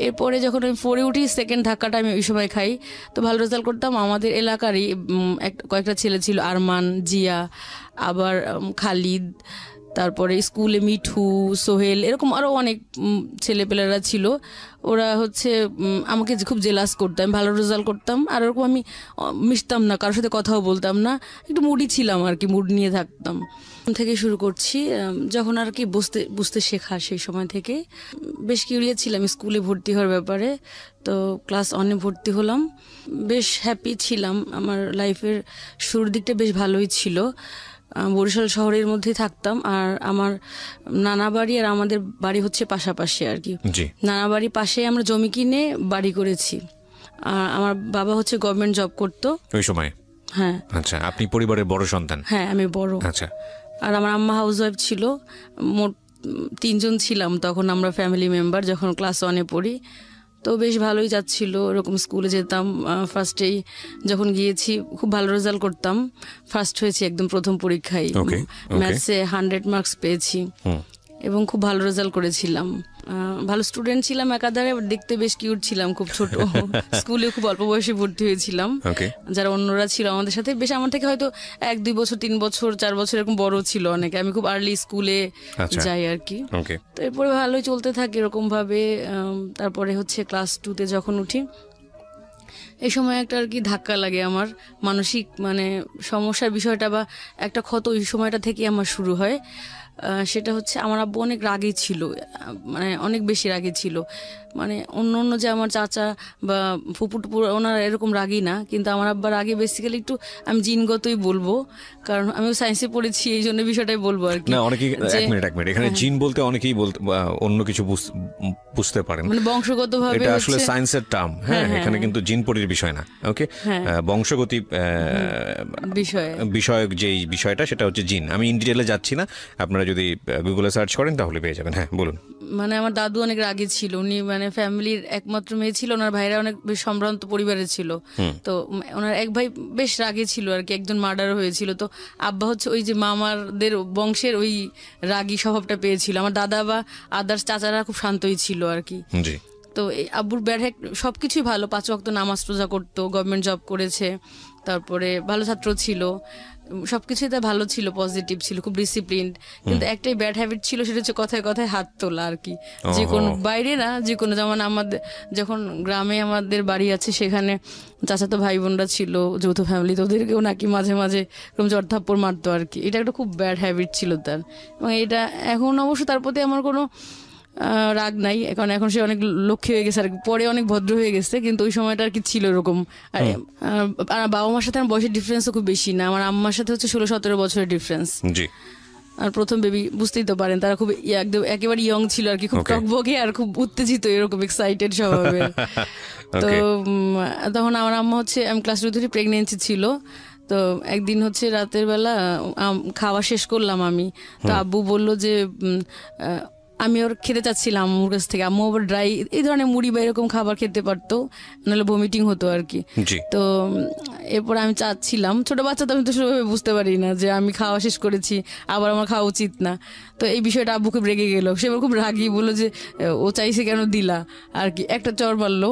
এরপরে যখন আমি 4-এ উঠি, সেকেন্ড ধাক্কাটা আমি ওই সময় খাই। তো ভালো রেজাল্ট করতাম। আমাদের এলাকারই কয়েকটা ছেলে ছিল, আরমান, জিয়া, আবার খালিদ, তারপরে স্কুলে মিঠু, সোহেল, এরকম আরও অনেক ছেলেপেলেরা ছিল। ওরা হচ্ছে আমাকে খুব জেলাস করতো, আমি ভালো রেজাল্ট করতাম। আর ওরকম আমি মিশতাম না, কারোর সাথে কথাও বলতাম না, একটু মুডি ছিলাম আর কি, মুড নিয়ে থাকতাম। থেকে শুরু করছি, যখন আর কি বুঝতে শেখা, সেই সময় থেকে বেশ কিউরিয়াস ছিলাম স্কুলে ভর্তি হওয়ার ব্যাপারে। তো ক্লাস 1-এ ভর্তি হলাম, বেশ হ্যাপি ছিলাম। আমার লাইফের শুরুর দিকটা বেশ ভালোই ছিল। বরিশাল শহরের মধ্যে থাকতাম, আর আমার নানা বাড়ি আর আমাদের বাড়ি হচ্ছে পাশাপাশি আর কি। নানা বাড়ির পাশে আমরা জমি কিনে বাড়ি করেছি। আর আমার বাবা হচ্ছে গভর্নমেন্ট জব করতো ওই সময়। হ্যাঁ। আচ্ছা, আপনি পরিবারের বড় সন্তান? হ্যাঁ, আমি বড়। আচ্ছা। আর আমার আম্মা হাউস ওয়াইফ ছিল। মোট 3 জন ছিলাম তখন আমরা ফ্যামিলি মেম্বার, যখন ক্লাস 1-এ পড়ি। তো বেশ ভালোই যাচ্ছিল, এরকম স্কুলে যেতাম। ফার্স্টেই যখন গিয়েছি খুব ভালো রেজাল্ট করতাম, ফার্স্ট হয়েছি একদম প্রথম পরীক্ষায়। ম্যাথসে 100 মার্কস পেয়েছি এবং খুব ভালো রেজাল্ট করেছিলাম। ভালো স্টুডেন্ট ছিলাম একাধারে, দেখতে বেশ কিউট ছিলাম, খুব ছোট। স্কুলে খুব অল্প বয়সে ভর্তি হয়েছিলাম। যারা অন্যরা ছিল আমাদের সাথে বেশ আমার থেকে হয়তো 1-2 বছর, 3 বছর, 4 বছর এরকম বড় ছিল অনেকে। আমি খুব আর্লি স্কুলে যাই আর কি। তো এরপরে ভালোই চলতে থাকে এরকম ভাবে। তারপরে হচ্ছে ক্লাস 2-তে যখন উঠি, এই সময় একটা আর কি ধাক্কা লাগে আমার, মানসিক মানে সমস্যার বিষয়টা বা একটা ক্ষত ওই সময়টা থেকে আমার শুরু হয়। সেটা হচ্ছে আমার আব্বু অনেক রাগী ছিল, মানে অনেক বেশি রাগী ছিল। মানে অন্য যে আমার চাচা বা ফুপু টুপুর ওনারা এরকম রাগী না, কিন্তু আমার আব্বা রাগী বেসিক্যালি একটু, আমি জিনগতই বলবো, কারণ আমিও সায়েন্সে পড়েছি, এই জন্য বিষয়টাই বলবো আর কি। না, অনেকেই এক মিনিট এখানে জিন বলতে অনেকেই অন্য কিছু বুঝতে পারেন, মানে বংশগতভাবে, এটা আসলে সায়েন্সের টার্ম। হ্যাঁ, এখানে কিন্তু জিন পরির বিষয় না। ওকে, বংশগতি বিষয়ক যে বিষয়টা, সেটা হচ্ছে জিন। আমি ইন ডিটেইলে যাচ্ছি না, আপনারা যদি গুগলে সার্চ করেন তাহলে পেয়ে যাবেন। হ্যাঁ, বলুন। মানে আমার দাদু অনেক রাগী ছিল, উনি মানে ফ্যামিলির একমাত্র মেয়ে ছিল, ওনার ভাইরা অনেক বেশ সম্ভ্রান্ত পরিবারের ছিল। তো ওনার এক ভাই বেশ রাগী ছিল আর কি, একজন মার্ডার হয়েছিল। তো আব্বা হচ্ছে ওই যে মামাদের বংশের ওই রাগী স্বভাবটা পেয়েছিল। আমার দাদা বা আদার্স চাচারা খুব শান্তই ছিল আর কি। তো এই আব্বুর ব্যাড হ্যাক সবকিছুই ভালো, 5 ওয়াক্ত নামাজ রোজা করতো, গভর্নমেন্ট জব করেছে, তারপরে ভালো ছাত্র ছিল, সবকিছুই তা ভালো ছিল, পজিটিভ ছিল, খুব ডিসিপ্লিনড। কিন্তু একটাই ব্যাড হ্যাবিট ছিল, সেটা হচ্ছে কথায় কথায় হাত তোলা আর কি। যে কোনো বাইরে না, যে কোনো, যেমন আমাদের যখন গ্রামে আমাদের বাড়ি আছে, সেখানে চাচাতো ভাই বোনরা ছিল, যৌথ ফ্যামিলি, তো ওদেরকেও নাকি মাঝে মাঝে এরকম চড়থাপ্পড় মারতো আর কি। এটা একটা খুব ব্যাড হ্যাবিট ছিল তার। এবং এটা এখন অবশ্য তার প্রতি আমার কোনো রাগ নাই, কারণ এখন সে অনেক লক্ষ্মী হয়ে গেছে আর পরে অনেক ভদ্র হয়ে গেছে, কিন্তু ওই সময়টা আর কি ছিল এরকম। আর বাবা মার সাথে আমার বয়সের ডিফারেন্সও খুব বেশি না, আমার আম্মার সাথে হচ্ছে 16-17 বছরের ডিফারেন্স। আর প্রথম বেবি, বুঝতেই তো পারেন, তারা খুব একদম একেবারে ইয়ং ছিল আর কি, খুব টকবকে আর খুব উত্তেজিত, এরকম এক্সাইটেড স্বভাবের। তো তখন আমার আম্মা হচ্ছে, আমি ক্লাস 2 প্রেগনেন্সি ছিল। তো একদিন হচ্ছে রাতের বেলা খাওয়া শেষ করলাম আমি, তো আব্বু বললো যে আমি ওর খেতে চাচ্ছিলাম আম্মুর কাছ থেকে, আম্মু আবার ড্রাই এই ধরনের মুড়ি বা এরকম খাবার খেতে পারতো, নাহলে ভমিটিং হতো আর কি। তো এরপর আমি চাচ্ছিলাম, ছোট বাচ্চা তো আমি তো সেভাবে বুঝতে পারি না যে আমি খাওয়া শেষ করেছি আবার আমার খাওয়া উচিত না। তো এই বিষয়টা আব্বু খুব রেগে গেল, সে খুব রাগি, বললো যে ও চাইছে কেন দিলা আর কি, একটা চর মারলো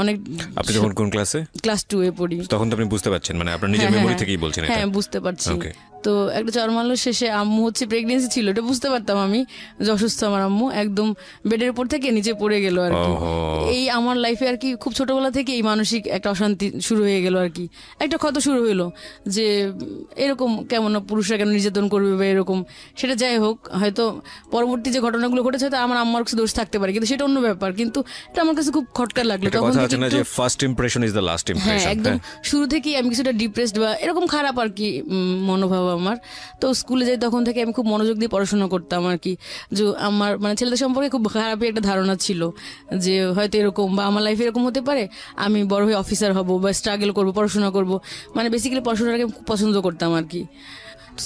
অনেক। আপনি যখন কোন ক্লাসে? ক্লাস 2-এ পড়ি। তখন তো আপনি বুঝতে পারছেন, মানে আপনার নিজের মেমরি থেকেই বলছেন? হ্যাঁ, বুঝতে পারছি। তো একটা চর মারলো, শেষে আম্মু হচ্ছে প্রেগনেন্সি ছিল, এটা বুঝতে পারতাম আমি যে অসুস্থ আমার আম্মু, একদম বেডের উপর থেকে নিচে পড়ে গেল আর কি। এই আমার লাইফে আর কি খুব ছোটবেলা থেকে এই মানসিক একটা অশান্তি শুরু হয়ে গেল আর কি, একটা ক্ষত শুরু হইলো যে এরকম কেমন পুরুষরা কেন নির্যাতন করবে বা এরকম। সেটা যাই হোক, হয়তো পরবর্তী যে ঘটনাগুলো ঘটেছে হয়তো আমার আম্মার কিছু দোষ থাকতে পারে, কিন্তু সেটা অন্য ব্যাপার। কিন্তু এটা আমার কাছে খুব খটকা লাগলো তখন থেকে। First impression is the last impression. হ্যাঁ, একদম শুরু থেকেই আমি কিছুটা ডিপ্রেসড বা এরকম খারাপ আর কি মনোভাব আমার। তো স্কুলে যাই তখন থেকে আমি খুব মনোযোগ দিয়ে পড়াশোনা করতাম আর কি। যে আমার মানে ছেলেদের সম্পর্কে খুব খারাপই একটা ধারণা ছিল যে হয়তো এরকম বা আমার লাইফে এরকম হতে পারে, আমি বড় হয়ে অফিসার হব বা স্ট্রাগল করবো, পড়াশোনা করব, মানে বেসিক্যালি পড়াশোনাটাকে খুব পছন্দ করতাম আর কি।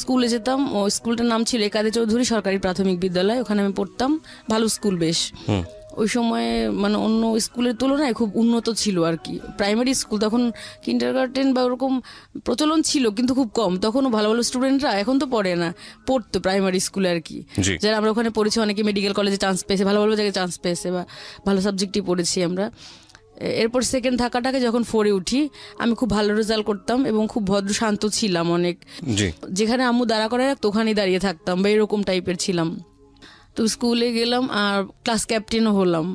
স্কুলে যেতাম, ও স্কুলটার নাম ছিল একাদে চৌধুরী সরকারি প্রাথমিক বিদ্যালয়, ওখানে আমি পড়তাম, ভালো স্কুল বেশ। ওই সময় মানে অন্য স্কুলের তুলনায় খুব উন্নত ছিল আর কি। প্রাইমারি স্কুল তখন কিন্ডারগার্টেন বা ওরকম প্রচলন ছিল কিন্তু খুব কম, তখনও ভালো ভালো স্টুডেন্টরা, এখন তো পড়ে না, পড়তো প্রাইমারি স্কুলে আর কি। যারা আমরা ওখানে পড়েছি অনেকে মেডিকেল কলেজে চান্স পেয়েছে, ভালো ভালো জায়গায় চান্স পেয়েছে বা ভালো সাবজেক্টই পড়েছি আমরা। এরপর সেকেন্ড ধাক্কাটাকে যখন 4-এ উঠি আমি খুব ভালো রেজাল্ট করতাম এবং খুব ভদ্র শান্ত ছিলাম অনেক, যেখানে আম্মু দাঁড়া করে রাখতো ওখানেই দাঁড়িয়ে থাকতাম বা এরকম টাইপের ছিলাম। তো স্কুলে গেলাম আর ক্লাস ক্যাপ্টেনও হলাম।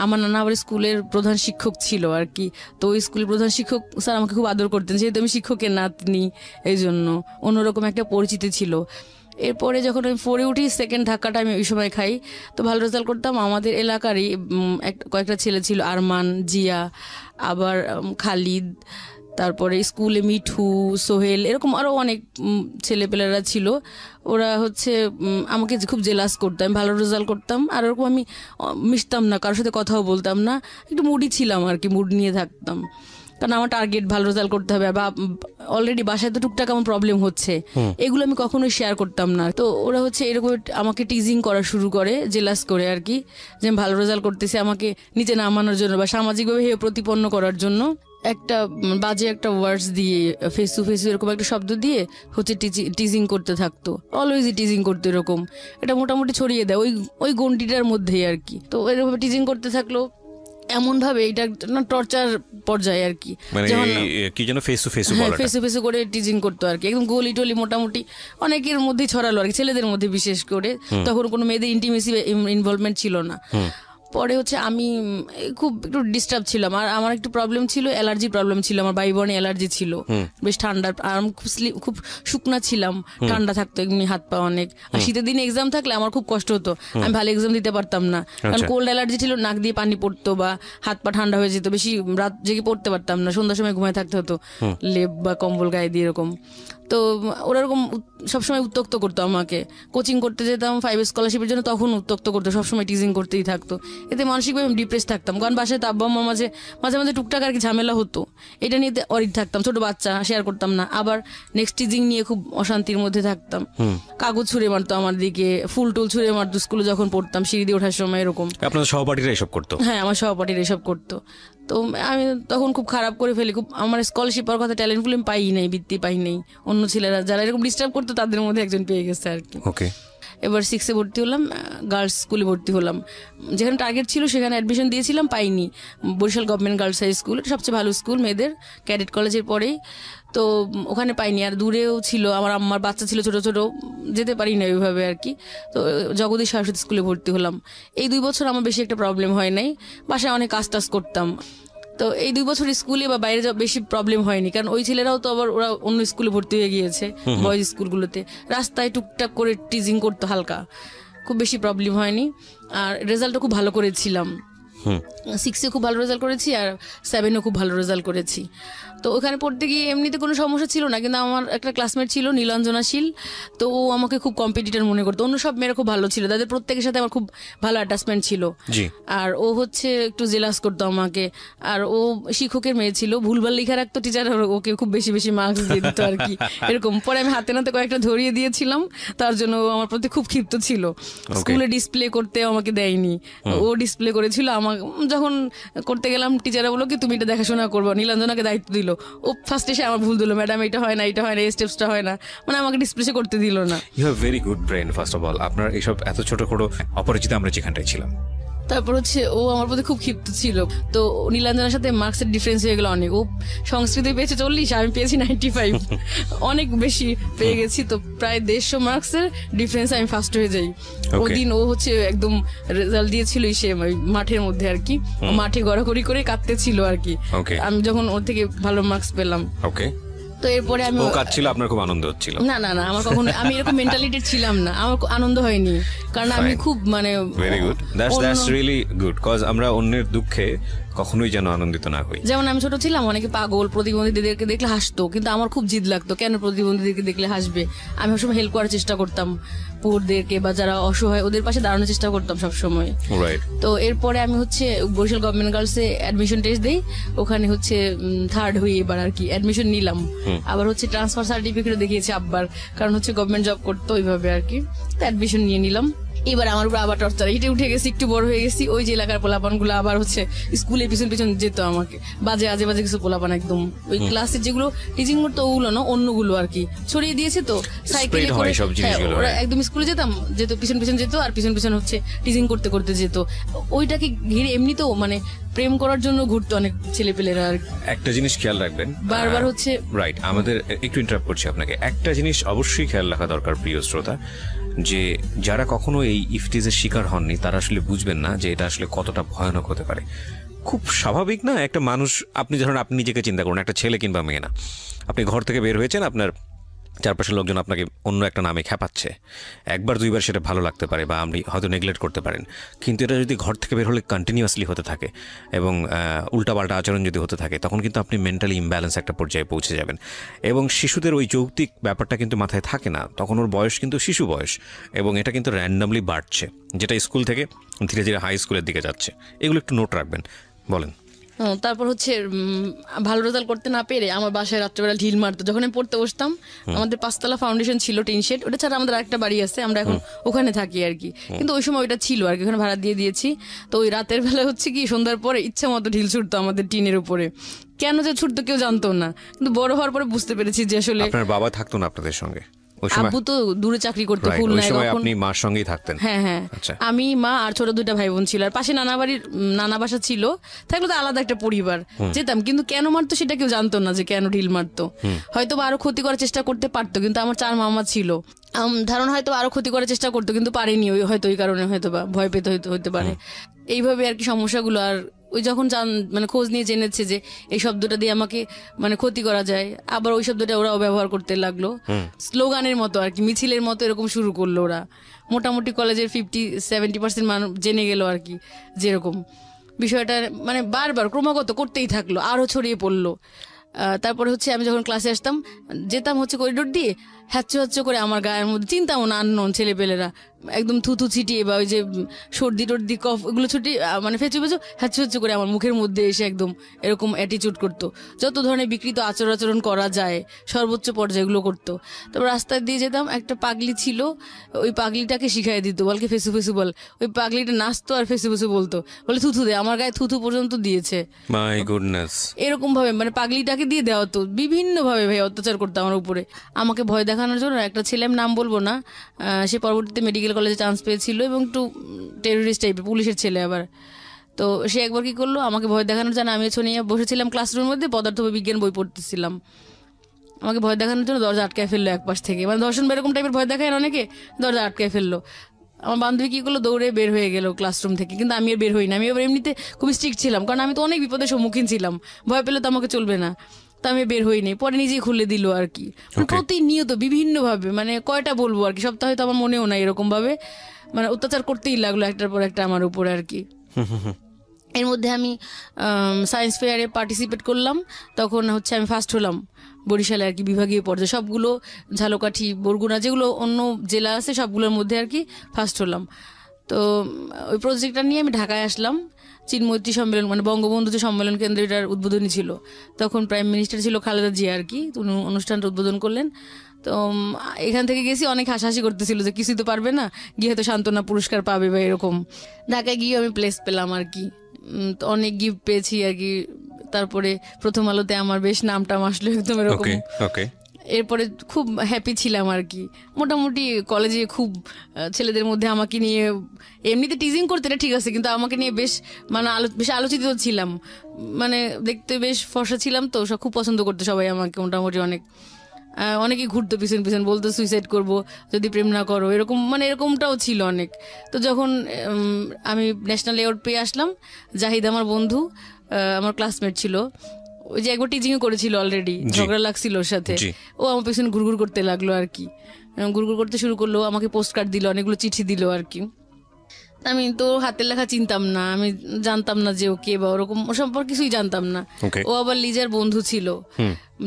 আমার নানা আবার স্কুলের প্রধান শিক্ষক ছিল আর কি, তো ওই স্কুলের প্রধান শিক্ষক স্যার আমাকে খুব আদর করতেন, যেহেতু আমি শিক্ষকের নাতনি, এই জন্য অন্যরকম একটা পরিচিতি ছিল। এরপরে যখন আমি 4-এ উঠি সেকেন্ড ধাক্কাটা আমি ওই সময় খাই, তো ভালো রেজাল্ট করতাম। আমাদের এলাকারই কয়েকটা ছেলে ছিল, আরমান, জিয়া, আবার খালিদ, তারপরে স্কুলে মিঠু, সোহেল, এরকম আরো অনেক ছেলেপেলেরা ছিল। ওরা হচ্ছে আমাকে খুব জেলাস করতাম, ভালো রেজাল্ট করতাম আর ওরকম আমি মিশতাম না, কারোর সাথে কথাও বলতাম না, একটু মুডি ছিলাম আর কি, মুড নিয়ে থাকতাম, কারণ আমার টার্গেট ভালো রেজাল্ট করতে হবে। বা অলরেডি বাসায় তো টুকটাক আমার প্রবলেম হচ্ছে, এগুলো আমি কখনোই শেয়ার করতাম না। তো ওরা হচ্ছে এরকম আমাকে টিজিং করা শুরু করে, জেলাস করে আর কি, যে আমি ভালো রেজাল্ট করতেছি, আমাকে নিচে নামানোর জন্য বা সামাজিকভাবে হেয় প্রতিপন্ন করার জন্য একটা বাজে একটা ওয়ার্ডস দিয়ে, ফেসু ফেসু এরকম একটা শব্দ দিয়ে হচ্ছে টিজিং করতে থাকতো, অলওয়েজই টিজিং করতো এরকম। এটা মোটামুটি ছড়িয়ে দেয় ওই গন্ডিটার মধ্যেই আর কি। তো এরকম টিজিং করতে থাকলো এমন ভাবে, এটা না টর্চার পর্যায়ে আর কি, কি যেন ফেসু ফেসু করে টিজিং করতো আর কি, একদম গলি টলি মোটামুটি অনেকের মধ্যেই ছড়ালো আর কি, ছেলেদের মধ্যে বিশেষ করে। তখন কোনো মেয়েদের ইন্টিমেসি ইনভলভমেন্ট ছিল না। পরে হচ্ছে আমি খুব একটু ডিস্টার্ব ছিলাম, আর আমার একটু প্রবলেম ছিল, অ্যালার্জি প্রবলেম ছিল, আমার বায়ুবর্ণে অ্যালার্জি ছিল, বেশ ঠান্ডা, আর আমি খুব শুকনা ছিলাম, ঠান্ডা থাকতো এমনি হাত পা অনেক। আর শীতের দিনে এক্সাম থাকলে আমার খুব কষ্ট হতো, আমি ভালো এক্সাম দিতে পারতাম না, কারণ কোল্ড অ্যালার্জি ছিল, নাক দিয়ে পানি পড়তো বা হাত পা ঠান্ডা হয়ে যেত, বেশি রাত জেগে পড়তে পারতাম না, সন্ধ্যার সময় ঘুমায় থাকতে হতো লেপ বা কম্বল গায়ে দিয়ে এরকম। তো ওরা এরকম সবসময় উত্তক্ত করতো আমাকে, কোচিং করতে যেতাম 5 স্কলারশিপের জন্য, তখন উত্তক্ত করতো, সবসময় টিজিং করতেই থাকতো। এতে মানসিকভাবে আমি ডিপ্রেস থাকতাম, কারণ বাসায় তো আব্বা আম্মার মাঝে মাঝে টুকটাক আর কি ঝামেলা হতো, এটা নিয়ে অরিড থাকতাম, ছোট বাচ্চা, শেয়ার করতাম না। আবার নেক্সট টিজিং নিয়ে খুব অশান্তির মধ্যে থাকতাম, কাগজ ছুঁড়ে মারতো আমার দিকে, ফুল টুল ছুঁড়ে মারতো স্কুলে যখন পড়তাম, সিঁড়ি দিয়ে ওঠার সময় এরকম। আপনার সহপাঠীরা এসব করতো? হ্যাঁ, আমার সহপাঠীরা এসব করতো। তো আমি তখন খুব খারাপ করে ফেলি, খুব আমার স্কলারশিপ পাওয়ার কথা, ট্যালেন্ট ফুল পাই নাই, বৃত্তি পাই নাই। অন্য ছেলেরা যারা এরকম ডিস্টার্ব করতো তাদের মধ্যে একজন পেয়ে গেছে আর কি। ওকে। এবার 6-এ ভর্তি হলাম, গার্লস স্কুলে ভর্তি হলাম, যেখানে টার্গেট ছিল সেখানে অ্যাডমিশন দিয়েছিলাম, পাইনি। Barishal government girls high school, সবচেয়ে ভালো স্কুল মেয়েদের, ক্যাডেট কলেজের পরেই, তো ওখানে পাইনি। আর দূরেও ছিল, আমার আম্মার বাচ্চা ছিল ছোট ছোট, যেতে পারি না ওইভাবে আর কি। তো জগদীশ সরস্বতী স্কুলে ভর্তি হলাম। এই 2 বছর আমার বেশি একটা প্রবলেম হয় নাই, বাসায় অনেক কাজ টাজ করতাম। তো এই 2 বছর স্কুলে বা বাইরে যাওয়া বেশি প্রবলেম হয়নি, কারণ ওই ছেলেরাও তো আবার ওরা অন্য স্কুলে ভর্তি হয়ে গিয়েছে, বয়েজ স্কুলগুলোতে। রাস্তায় টুকটাক করে টিজিং করতো হালকা, খুব বেশি প্রবলেম হয়নি। আর রেজাল্টও খুব ভালো করেছিলাম, 6-এ খুব ভালো রেজাল্ট করেছি আর 7-এও খুব ভালো রেজাল্ট করেছি। তো ওখানে পড়তে গিয়ে এমনিতে কোনো সমস্যা ছিল না, কিন্তু আমার একটা ক্লাসমেট ছিল নীলাঞ্জনা শীল, তো ও আমাকে খুব কম্পিটিটর মনে করতো। অন্য সব মেয়েরা খুব ভালো ছিল, তাদের প্রত্যেকের সাথে আমার খুব ভালো অ্যাটাচমেন্ট ছিল, আর ও হচ্ছে একটু জেলাস করতো আমাকে। আর ও শিক্ষকের মেয়ে ছিল, ভুলভাল লেখা রাখতো টিচার, ওকে খুব বেশি বেশি মার্কস দিয়ে দিত আর কি, এরকম। পরে আমি হাতে নাতে কয়েকটা ধরিয়ে দিয়েছিলাম, তার জন্য ও আমার প্রতি খুব ক্ষিপ্ত ছিল। স্কুলে ডিসপ্লে করতে আমাকে দেয়নি, ও ডিসপ্লে করেছিল। আমার যখন করতে গেলাম, টিচাররা বললো কি তুমি এটা দেখাশোনা করবো, নীলাঞ্জনাকে দায়িত্ব দিল। ও ফার্স্ট এসে আমার ভুল দিল, ম্যাডাম এটা হয় না, এটা হয় না, এই স্টেপসটা হয় না, মানে আমাকে ডিসপ্লে করতে দিল না। You have very good brain first of all, আপনার এইসব এত ছোট ছোট অপরিচিত আমরা যেখানটায় ছিলাম। তারপর হচ্ছে ও আমার প্রতি খুব ক্ষিপ্ত ছিল, তো নীলাঞ্জনার সাথে মার্কসের ডিফারেন্স হয়ে গেল অনেক। ও সংস্কৃতি পেয়েছে 40, আমি পেয়েছি 95, অনেক বেশি পেয়ে গেছি। তো প্রায় 150 মার্কসের ডিফারেন্স আমি ফার্স্ট হয়ে যাই। ওদিন ও হচ্ছে একদম রেজাল্ট দিয়েছিল সে মাঠের মধ্যে আর কি, মাঠে গড়াগড়ি করে কাঁদতেছিল আর কি, আমি যখন ওর থেকে ভালো মার্কস পেলাম। তো এরপরে আমি, ও কাঁদছিল, আপনার খুব আনন্দ হচ্ছিল? না না না, আমার কখনো আমি এরকম মেন্টালিটি ছিলাম না, আমার আনন্দ হয়নি, কারণ আমি খুব মানে very good, that's really good, cause আমরা অন্যের দুঃখে কখনোই যেন আনন্দিত না হই। যেমন আমি ছোট ছিলাম, অনেকে পাগল প্রতিবন্ধীদেরকে দেখলে হাসতো, কিন্তু আমার খুব জিদ লাগতো কেন প্রতিবন্ধীদেরকে দেখলে হাসবে। আমি সবসময় হেল্প করার চেষ্টা করতাম পুরদেরকে, বা যারা অসহায় ওদের পাশে দাঁড়ানোর চেষ্টা করতাম সবসময়। তো এরপরে আমি হচ্ছে বরিশাল গভর্নমেন্ট গার্লসে অ্যাডমিশন টেস্ট দিই, ওখানে হচ্ছে 3rd হয়ে এবার আর কি অ্যাডমিশন নিলাম। আবার হচ্ছে ট্রান্সফার সার্টিফিকেট দেখিয়েছে আব্বার, কারণ হচ্ছে গভর্নমেন্ট জব করতো ওইভাবে আর কি, তো অ্যাডমিশন নিয়ে নিলাম। এবার আমার উপর আবার টর্চার, হিটে উঠে গেছি, একটু বড় হয়ে গেছি, ওই যে এলাকার পোলাপান গুলো আবার হচ্ছে স্কুলে পিছন পিছন যেত আমাকে, বাজে আজে বাজে কিছু পোলাপান একদম ওই ক্লাসের যেগুলো টিচিং করতো ওগুলো না, অন্যগুলো আর কি ছড়িয়ে দিয়েছে, তো সাইকেলে করে ওরা একদম স্কুলে যেতাম, যেত পিছন পিছন যেত, আর পিছন পিছন হচ্ছে টিচিং করতে করতে যেত। ওইটাকে ঘিরে এমনিতেও মানে প্রেম করার জন্য ঘুরতো অনেক ছেলেপেলেরা। আর একটা জিনিস খেয়াল রাখবেন, বারবার হচ্ছে রাইট, আমাদের একটু ইন্টারাপ্ট করছি আপনাকে, একটা জিনিস অবশ্যই খেয়াল রাখা দরকার প্রিয় শ্রোতা, যে যারা কখনো এই ইফটিজের শিকার হননি তারা আসলে বুঝবেন না যে এটা আসলে কতটা ভয়ানক হতে পারে। খুব স্বাভাবিক না, একটা মানুষ, আপনি ধরুন আপনি নিজেকে চিন্তা করুন, একটা ছেলে কিংবা মেয়ে না, আপনি ঘর থেকে বের হয়েছেন, আপনার চারপাশের লোকজন আপনাকে অন্য একটা নামে খ্যাপাচ্ছে, একবার দুইবার সেটা ভালো লাগতে পারে বা আপনি হয়তো নেগলেক্ট করতে পারেন, কিন্তু এটা যদি ঘর থেকে বের হলে কন্টিনিউয়াসলি হতে থাকে এবং উল্টাপাল্টা আচরণ যদি হতে থাকে, তখন কিন্তু আপনি মেন্টালি ইমব্যালেন্স একটা পর্যায়ে পৌঁছে যাবেন। এবং শিশুদের ওই যৌক্তিক ব্যাপারটা কিন্তু মাথায় থাকে না, তখন ওর বয়স কিন্তু শিশু বয়স, এবং এটা কিন্তু র্যান্ডামলি বাড়ছে, যেটা স্কুল থেকে ধীরে ধীরে হাই স্কুলের দিকে যাচ্ছে। এগুলো একটু নোট রাখবেন। বলেন। তারপর হচ্ছে ভালো রেজাল্ট করতে না পেরে আমার বাসায় রাত্রেবেলা ঢিল মারতো যখন আমি পড়তে বসতাম। আমাদের 5 তলা ফাউন্ডেশন ছিল, টিন শেড, ওটা ছাড়া আমাদের আরেকটা বাড়ি আছে, আমরা এখন ওখানে থাকি আর কি, কিন্তু ওই সময় ওইটা ছিল আর কি, ওখানে ভাড়া দিয়ে দিয়েছি। তো ওই রাতের বেলা হচ্ছে কি সন্ধ্যার পরে ইচ্ছা মতো ঢিল ছুটতো আমাদের টিনের উপরে, কেন যে ছুটতো কেউ জানতো না, কিন্তু বড় হওয়ার পরে বুঝতে পেরেছি যে আসলে আপনার বাবা থাকতো না আপনাদের সঙ্গে, আব্বু তো দূরে চাকরি করতে, খুলনায়, আপনি মার সঙ্গেই থাকতেন? হ্যাঁ হ্যাঁ, আমি, মা আর ছোট 2টা ভাই বোন ছিল, আর পাশে নানা বাসা ছিল, থাকলে তো আলাদা একটা পরিবার, যেতাম, কিন্তু কেন মারতো সেটা কেউ জানতো না, যে কেন ঢিল মারতো। হয়তো বা আরো ক্ষতি করার চেষ্টা করতে পারতো, কিন্তু আমার 4 মামা ছিল, ধারণা হয়তো আরো ক্ষতি করার চেষ্টা করতো, কিন্তু পারেনি, হয়তো ওই কারণে হয়তো বা ভয় পেতে হইতে পারে, এইভাবে আর কি সমস্যাগুলো। আর ওই যখন মানে খোঁজ নিয়ে জেনেছে যে এই শব্দটা দিয়ে আমাকে মানে ক্ষতি করা যায়, আবার ওই শব্দটা ওরাও ব্যবহার করতে লাগলো, স্লোগানের মতো আর কি, মিছিলের মতো এরকম শুরু করলো ওরা। মোটামুটি কলেজের 50-70% মানুষ জেনে গেল আর কি, যেরকম বিষয়টা মানে বারবার ক্রমাগত করতেই থাকলো, আরো ছড়িয়ে পড়লো। তারপরে হচ্ছে আমি যখন ক্লাসে আসতাম, যেতাম হচ্ছে করিডোর দিয়ে, হ্যাচ্চো হ্যাচ্চো করে আমার গায়ের মধ্যে, চিন্তাও না আননোন ছেলেপেলেরা একদম থুথু ছিটিয়ে বা ওই যে সর্দি টর্দি কফ এগুলো ছুটিয়ে মানে ফেঁচু ফেঁচু হ্যাচ্চো হ্যাচ্চো করে আমার মুখের মধ্যে এসে একদম এরকম অ্যাটিচিউড করতো, যত ধরনের বিকৃত আচরণ করা যায় সর্বোচ্চ পর্যায়গুলো করতো। তারপর রাস্তা দিয়ে যেতাম, একটা পাগলি ছিল, ওই পাগলিটাকে শিখাই দিত, বলকে ফেসু ফেসু বল, ওই পাগলিটা নাচতো আর ফেসু ফেসু বলতো, বলে থুথু দে, আমার গায়ে থুথু পর্যন্ত দিয়েছে। My goodness. এরকম ভাবে মানে পাগলিটাকে দিয়ে দেওয়া হতো, বিভিন্ন ভাবে ভাই অত্যাচার করতো আমার উপরে। আমাকে ভয় দেখানোর জন্য একটা ছেলে, আমি নাম বলবো না, সে পরবর্তীতে মেডিকেল কলেজে চান্স পেয়েছিল এবং একটু টেররিস্ট টাইপের, পুলিশের ছেলে আবার। তো সে একবার কি করলো, আমাকে ভয় দেখানোর জন্য, আমি নিয়ে বসেছিলাম ক্লাসরুমের মধ্যে, পদার্থ বিজ্ঞান বই পড়তেছিলাম, আমাকে ভয় দেখানোর জন্য দরজা আটকায় ফেললো এক পাশ থেকে, মানে ধর্ষণ এরকম টাইপের ভয় দেখায় অনেকে, দরজা আটকায় ফেললো। আমার বান্ধবী কি করলো, দৌড়ে বের হয়ে গেল ক্লাসরুম থেকে, কিন্তু আমি আর বের হই না, আমি এবার এমনিতে খুব স্ট্রিক্ট ছিলাম, কারণ আমি তো অনেক বিপদের সম্মুখীন ছিলাম, ভয় পেলে তো আমাকে চলবে না, তো আমি বের হইনি, পরে নিজেই খুলে দিল আর কি। প্রতিনিয়ত বিভিন্ন ভাবে, মানে কয়টা বলবো আর কি, সপ্তাহে তো আমার মনেও নাই, এরকম ভাবে মানে অত্যাচার করতেই লাগলো একটার পর একটা আমার উপরে আর কি। এর মধ্যে আমি সায়েন্স ফেয়ারে পার্টিসিপেট করলাম, তখন হচ্ছে আমি ফার্স্ট হলাম বরিশালে আর কি, বিভাগীয় পর্যায়ে, সবগুলো ঝালকাঠি, বরগুনা যেগুলো অন্য জেলা আছে সবগুলোর মধ্যে আর কি ফার্স্ট হলাম। তো ওই প্রজেক্টটা নিয়ে আমি ঢাকায় আসলাম, চিনমৈত্রী সম্মেলন মানে বঙ্গবন্ধু যে সম্মেলন কেন্দ্র, এটার উদ্বোধনী ছিল, তখন প্রাইম মিনিস্টার ছিল খালেদা জিয়া আর কি, উনি অনুষ্ঠানটা উদ্বোধন করলেন। তো এখান থেকে গেছি, অনেক হাসাহাসি করতেছিল যে কিছুই তো পারবে না, গিয়ে হয়তো সান্ত্বনা পুরস্কার পাবে বা এরকম। ঢাকায় গিয়ে আমি প্লেস পেলাম আর কি, অনেক গিফট পেয়েছি আর কি। তারপরে প্রথম আলোতে আমার বেশ নামটাম আসলো একদম এরকম। এরপরে খুব হ্যাপি ছিলাম আর কি। মোটামুটি কলেজে খুব ছেলেদের মধ্যে আমাকে নিয়ে এমনিতে টিজিং করতে ঠিক আছে, কিন্তু আমাকে নিয়ে বেশ মানে বেশ আলোচিত ছিলাম, মানে দেখতে বেশ ফর্সা ছিলাম, তো সব খুব পছন্দ করতে সবাই আমাকে মোটামুটি। অনেকে ঘুরতো পিছন পিছন, বলতো সুইসাইড করব যদি প্রেম না করো, এরকম মানে এরকমটাও ছিল অনেক। তো যখন আমি ন্যাশনাল অ্যাওয়ার্ড পেয়ে আসলাম, জাহিদ আমার বন্ধু, আমার ক্লাসমেট ছিল, ওই যে একবার টিচিং করেছিল অলরেডি, ঝগড়া লাগছিল ওর সাথে, ও আমার পেছনে ঘুরঘুর করতে লাগলো আর কি, ঘুরঘুর করতে শুরু করলো, আমাকে পোস্ট কার্ড দিল, অনেকগুলো চিঠি দিল আর কি। আমি তো হাতের লেখা চিনতাম না, আমি জানতাম না যে ও কে বা ওরকম, ও সম্পর্কে কিছুই জানতাম না। ও আবার লিজার বন্ধু ছিল,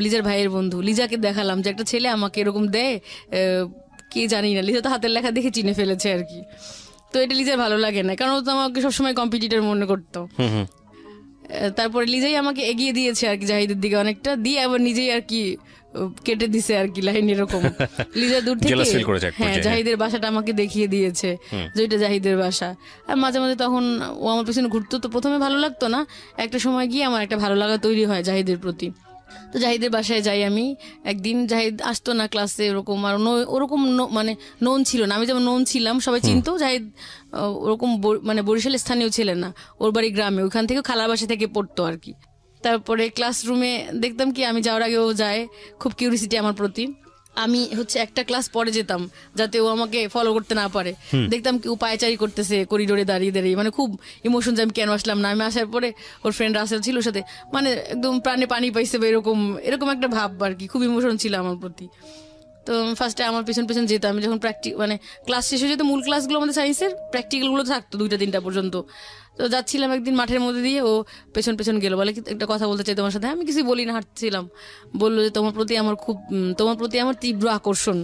লিজার ভাইয়ের বন্ধু। লিজাকে দেখালাম যে একটা ছেলে আমাকে এরকম দেয়, কে জানি না, লিজা তো হাতের লেখা দেখে চিনে ফেলেছে আর কি। তো এটা লিজার ভালো লাগে না, কারণ ও তো আমাকে সবসময় কম্পিটিটর মনে করতো। তারপরে লিজাই আমাকে এগিয়ে দিয়েছে আর কি জাহিদের দিকে অনেকটা, দিয়ে আবার নিজেই আর কি কেটে দিছে আর কি লাইন এরকম। লিজা দূর থেকে হ্যাঁ জাহিদের বাসাটা আমাকে দেখিয়ে দিয়েছে যে এটা জাহিদের বাসা। আর মাঝে মাঝে তখন ও আমার পিছনে ঘুরতো, তো প্রথমে ভালো লাগতো না, একটা সময় গিয়ে আমার একটা ভালো লাগা তৈরি হয় জাহিদের প্রতি। তো জাহিদের বাসায় যাই আমি একদিন, জাহিদ আসতো না ক্লাসে ওরকম, আর ওরকম মানে নোন ছিল না, আমি যেমন নোন ছিলাম সবাই চিনতো, জাহিদ ওরকম মানে বরিশালের স্থানীয় ছিলেন না, ওর বাড়ি গ্রামে, ওইখান থেকে খালার বাসা থেকে পড়তো আর কি। তারপরে ক্লাসরুমে দেখতাম কি আমি যাওয়ার আগে ও যায়, খুব কিউরিসিটি আমার প্রতি। আমি হচ্ছে একটা ক্লাস পরে যেতাম যাতে ও আমাকে ফলো করতে না পারে, দেখতাম কি ও পায়চারি করতেছে করিডোরে দাঁড়িয়ে দাঁড়িয়ে, মানে খুব ইমোশন যে আমি কেন আসলাম না। আমি আসার পরে ওর ফ্রেন্ড রাসেল ছিল সাথে, মানে একদম প্রাণে পানি পাইছে বা এরকম এরকম একটা ভাব আর কি, খুব ইমোশন ছিল আমার প্রতি। তো ফার্স্টে আমার পেছন পেছন যেতাম, আমি যখন মানে ক্লাস শেষ হয়ে যেত, মূল ক্লাসগুলো আমাদের সায়েন্সের প্র্যাকটিক্যালগুলো থাকতো 2টা-3টা পর্যন্ত। তো যাচ্ছিলাম একদিন মাঠের মধ্যে দিয়ে, ও পেছন পেছন গেলো, বলে কি একটা কথা বলতে চাই তোমার সাথে। আমি কিছু বলি না, হাঁটছিলাম, বললো যে তোমার প্রতি আমার তীব্র আকর্ষণ।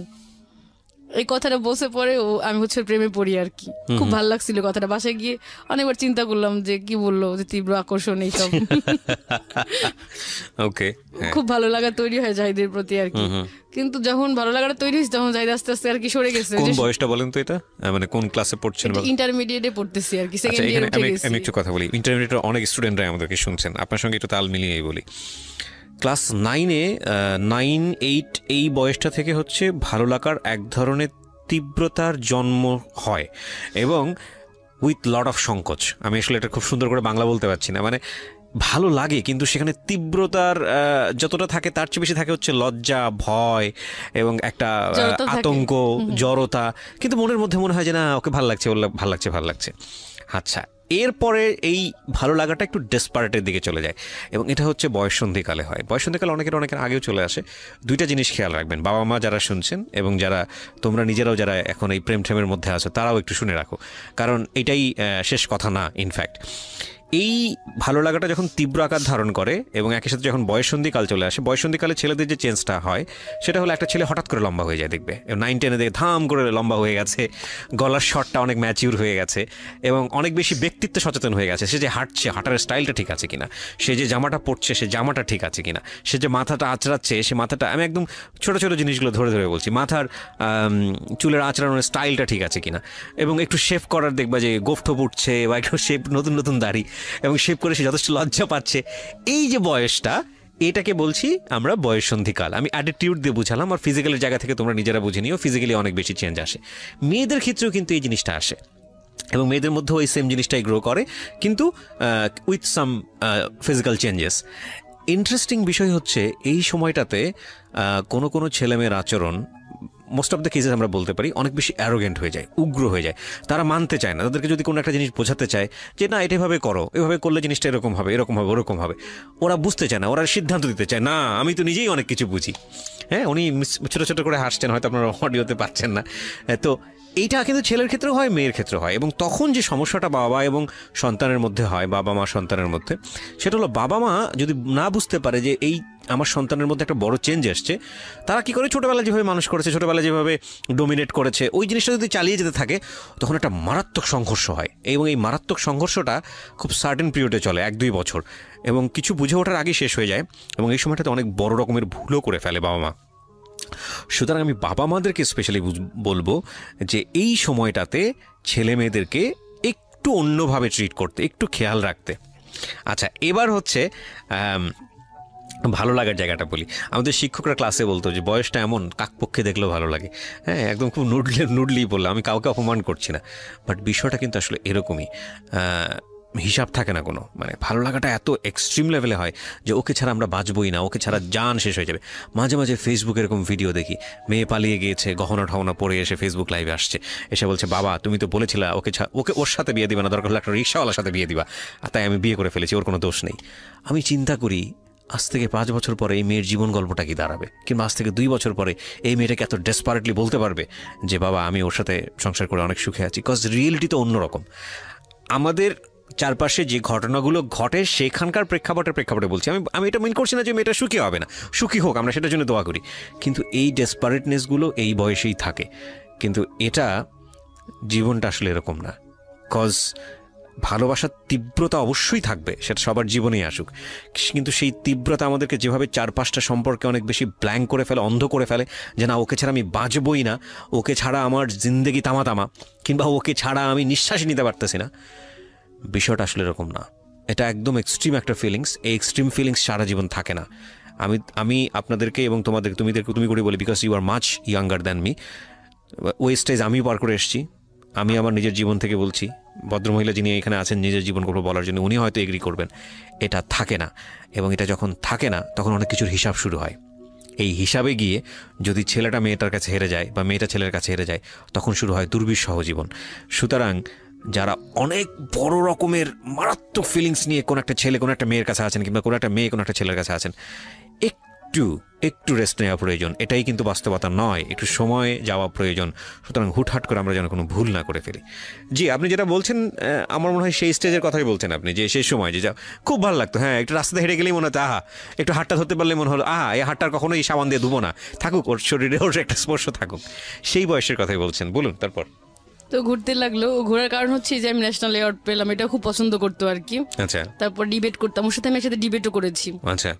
এই কথাটা বসে পরে আমি হচ্ছে প্রেমে পড়ি আর কি। খুব ভালো লাগছিল কথাটা, বাসায় গিয়ে অনেকবার চিন্তা করলাম যে কি বললো যে তীব্র আকর্ষণ এইসব। ওকে, খুব ভালো লাগা তৈরি হয় জাহিদের প্রতি আর কি। কিন্তু যখন ভালো লাগাটা তৈরি হয়েছে তখন জাহিদ আস্তে আস্তে আর কি সরে গেছে। কোন বয়সটা বলেন তো এটা, মানে কোন ক্লাসে পড়ছেন? ইন্টারমিডিয়েটে পড়তেছি আর কি, সেকেন্ড ইয়ারে উঠে গেছি। আমি একটু কথা বলি, ইন্টারমিডিয়েটের অনেক স্টুডেন্টরা আমাদেরকে শুনছেন, আপনার সঙ্গে একটু তাল মিলিয়েই বলি। ক্লাস 9-এ 9-8 এই বয়সটা থেকে হচ্ছে ভালো লাগার এক ধরনের তীব্রতার জন্ম হয়, এবং উইথ লট অফ সংকোচ। আমি আসলে এটা খুব সুন্দর করে বাংলা বলতে পারছি না, মানে ভালো লাগে কিন্তু সেখানে তীব্রতার যতটা থাকে তার চেয়ে বেশি থাকে হচ্ছে লজ্জা, ভয় এবং একটা আতঙ্ক, জড়তা। কিন্তু মনের মধ্যে মনে হয় যে না, ওকে ভালো লাগছে, ভালো লাগছে। আচ্ছা, এরপরে এই ভালো লাগাটা একটু ডেসপারেটের দিকে চলে যায়, এবং এটা হচ্ছে বয়ঃসন্ধিকালে হয়। বয়ঃসন্ধিকালে অনেকের আগেও চলে আসে। 2টা জিনিস খেয়াল রাখবেন, বাবা মা যারা শুনছেন এবং যারা তোমরা নিজেরাও যারা এখন এই প্রেমের মধ্যে আছো, তারাও একটু শুনে রাখো, কারণ এটাই শেষ কথা না। ইনফ্যাক্ট এই ভালো লাগাটা যখন তীব্র আকার ধারণ করে এবং একই সাথে যখন বয়ঃসন্ধিকাল চলে আসে, বয়ঃসন্ধিকালে ছেলেদের যে চেঞ্জটা হয় সেটা হলো একটা ছেলে হঠাৎ করে লম্বা হয়ে যায়, দেখবে 9-10 দেখে ধাম করে লম্বা হয়ে গেছে, গলার শটটা অনেক ম্যাচিউর হয়ে গেছে এবং অনেক বেশি ব্যক্তিত্ব সচেতন হয়ে গেছে। সে যে হাঁটছে, হাঁটার স্টাইলটা ঠিক আছে কিনা, সে যে জামাটা পরছে সে জামাটা ঠিক আছে কিনা, সে যে মাথাটা আঁচড়াচ্ছে সে মাথাটা, আমি একদম ছোটো ছোটো জিনিসগুলো ধরে ধরে বলছি, মাথার চুলের আঁচড়ানোর স্টাইলটা ঠিক আছে কিনা, এবং একটু শেভ করার দেখবা যে গোফঠোপ উঠছে বা একটু শেভ, নতুন নতুন দাড়ি, এবং শেভ করে সে যথেষ্ট লজ্জা পাচ্ছে। এই যে বয়সটা, এটাকে বলছি আমরা বয়ঃসন্ধিকাল। আমি অ্যাটিটিউড দিয়ে বুঝালাম, আর ফিজিক্যালের জায়গা থেকে তোমরা নিজেরা বুঝে নিও, ফিজিক্যালি অনেক বেশি চেঞ্জ আসে। মেয়েদের ক্ষেত্রেও কিন্তু এই জিনিসটা আসে, এবং মেয়েদের মধ্যেও এই সেম জিনিসটাই গ্রো করে, কিন্তু with some physical changes. Interesting বিষয় হচ্ছে এই সময়টাতে কোনো কোনো ছেলেমেয়ের আচরণ, মোস্ট অফ দ্য কেসেস আমরা বলতে পারি, অনেক বেশি অ্যারোগেন্ট হয়ে যায়, উগ্র হয়ে যায়। তারা মানতে চায় না, তাদেরকে যদি কোনো একটা জিনিস বোঝাতে চায় যে না এটা এভাবে করো, এভাবে করলে জিনিসটা এরকম হবে, এরকম হবে, ওরকম হবে, ওরা বুঝতে চায় না, ওরা সিদ্ধান্ত দিতে চায় না, আমি তো নিজেই অনেক কিছু বুঝি। হ্যাঁ, উনি ছোটো ছোটো করে হাসছেন, হয়তো আপনারা অডিওতে পাচ্ছেন না। তো এইটা কিন্তু ছেলের ক্ষেত্রেও হয়, মেয়ের ক্ষেত্রেও হয়। এবং তখন যে সমস্যাটা বাবা এবং সন্তানের মধ্যে হয়, বাবা মা সন্তানের মধ্যে, সেটা হলো বাবা মা যদি না বুঝতে পারে যে এই আমার সন্তানের মধ্যে একটা বড় চেঞ্জ এসছে, তারা কি করে ছোটোবেলায় যেভাবে মানুষ করেছে, ছোটোবেলায় যেভাবে ডোমিনেট করেছে, ওই জিনিসটা যদি চালিয়ে যেতে থাকে, তখন একটা মারাত্মক সংঘর্ষ হয়। এবং এই মারাত্মক সংঘর্ষটা খুব সার্টেন পিরিয়ডে চলে, 1-2 বছর, এবং কিছু বুঝে ওঠার আগেই শেষ হয়ে যায়, এবং এই সময়টাতে অনেক বড় রকমের ভুলও করে ফেলে বাবা মা। সুতরাং আমি বাবা মাদেরকে স্পেশালি বলবো যে এই সময়টাতে ছেলে মেয়েদেরকে একটু অন্যভাবে ট্রিট করতে, একটু খেয়াল রাখতে। আচ্ছা, এবার হচ্ছে ভালো লাগার জায়গাটা বলি। আমাদের শিক্ষকরা ক্লাসে বলতো যে বয়সটা এমন, কাকপক্ষে দেখলেও ভালো লাগে। হ্যাঁ, একদম খুব নুডলি বললাম, আমি কাউকে অপমান করছি না, বাট বিষয়টা কিন্তু আসলে এরকমই, হিসাব থাকে না কোনো। মানে ভালো লাগাটা এত এক্সট্রিম লেভেলে হয় যে ওকে ছাড়া আমরা বাঁচবই না, ওকে ছাড়া জান শেষ হয়ে যাবে। মাঝে মাঝে ফেসবুকে এরকম ভিডিও দেখি, মেয়ে পালিয়ে গিয়েছে, গহনা ঠহনা পরে এসে ফেসবুক লাইভে আসছে, এসে বলছে বাবা তুমি তো বলেছিলা ওকে ওর সাথে বিয়ে দিবা না, দরকার হলে একটা রিক্সাওয়ালার সাথে বিয়ে দিবা, আর তাই আমি বিয়ে করে ফেলেছি, ওর কোনো দোষ নেই। আমি চিন্তা করি আজ থেকে 5 বছর পরে এই মেয়ের জীবন গল্পটা কি দাঁড়াবে, কিংবা আজ থেকে 2 বছর পরে এই মেয়েটাকে এত ডেসপারেটলি বলতে পারবে যে বাবা আমি ওর সাথে সংসার করে অনেক সুখে আছি। বিকজ রিয়েলিটি তো অন্যরকম। আমাদের চারপাশে যে ঘটনাগুলো ঘটে সেখানকার প্রেক্ষাপটে বলছি। আমি এটা মিন করছি না যে মেয়েটা সুখী হবে না, সুখী হোক, আমরা সেটার জন্য দোয়া করি, কিন্তু এই ডেসপারেটনেসগুলো এই বয়সেই থাকে। কিন্তু এটা জীবনটা আসলে এরকম না। কজ ভালোবাসার তীব্রতা অবশ্যই থাকবে, সেটা সবার জীবনেই আসুক, কিন্তু সেই তীব্রতা আমাদেরকে যেভাবে 4-5টা সম্পর্কে অনেক বেশি ব্ল্যাঙ্ক করে ফেলে, অন্ধ করে ফেলে, যে না ওকে ছাড়া আমি বাঁচবই না, ওকে ছাড়া আমার জিন্দেগি তামা তামা, কিংবা ওকে ছাড়া আমি নিঃশ্বাসই নিতে পারতেছি না, বিষয়টা আসলে এরকম না। এটা একদম এক্সট্রিম একটা ফিলিংস। এই এক্সট্রিম ফিলিংস সারা জীবন থাকে না। আমি আপনাদেরকে এবং তুমি করে বলি, because you are much younger than me, ওই স্টেজ আমি পার করে এসেছি। আমি আমার নিজের জীবন থেকে বলছি, ভদ্রমহিলা যিনি এখানে আছেন নিজের জীবন গল্প বলার জন্য, উনি হয়তো এগ্রি করবেন, এটা থাকে না। এবং এটা যখন থাকে না তখন অনেক কিছুর হিসাব শুরু হয়। এই হিসাবে গিয়ে যদি ছেলেটা মেয়েটার কাছে হেরে যায় বা মেয়েটা ছেলের কাছে হেরে যায়, তখন শুরু হয় দুর্বিষহ জীবন। সুতরাং যারা অনেক বড় রকমের মারাত্মক ফিলিংস নিয়ে কোনো একটা ছেলে কোনো একটা মেয়ের কাছে আছেন, কিংবা কোনো একটা মেয়ে কোনো একটা ছেলের কাছে আছেন, একটু রেস্ট নেওয়া প্রয়োজন। এটাই কিন্তু বাস্তবতা নয়, একটু সময় যাওয়া প্রয়োজন। সুতরাং হুটহাট করে আমরা যেন কোনো ভুল না করে ফেলি। জি, আপনি যেটা বলছেন আমার মনে হয় সেই স্টেজের কথাই বলছেন আপনি, যে সেই সময় যে যা খুব ভালো লাগতো, হ্যাঁ একটু রাস্তাতে হেঁটে গেলেই মনে হতো আহা, একটু হাতটা ধরতে পারলে মনে হলো আহা, এই হাতটার কখনোই সাবান দিয়ে ধুবো না, থাকুক ওর শরীরে, ওর একটা স্পর্শ থাকুক। সেই বয়সের কথাই বলছেন, বলুন তারপর। তো ঘুরতে লাগলো, ঘোরার কারণ হচ্ছে যে আমি ন্যাশনাল অ্যাওয়ার্ড পেলাম, এটা খুব পছন্দ করতো আর কি। আচ্ছা। তারপর ডিবেট করতাম ওর সাথে, আমি একসাথে ডিবেটও করেছি। আচ্ছা।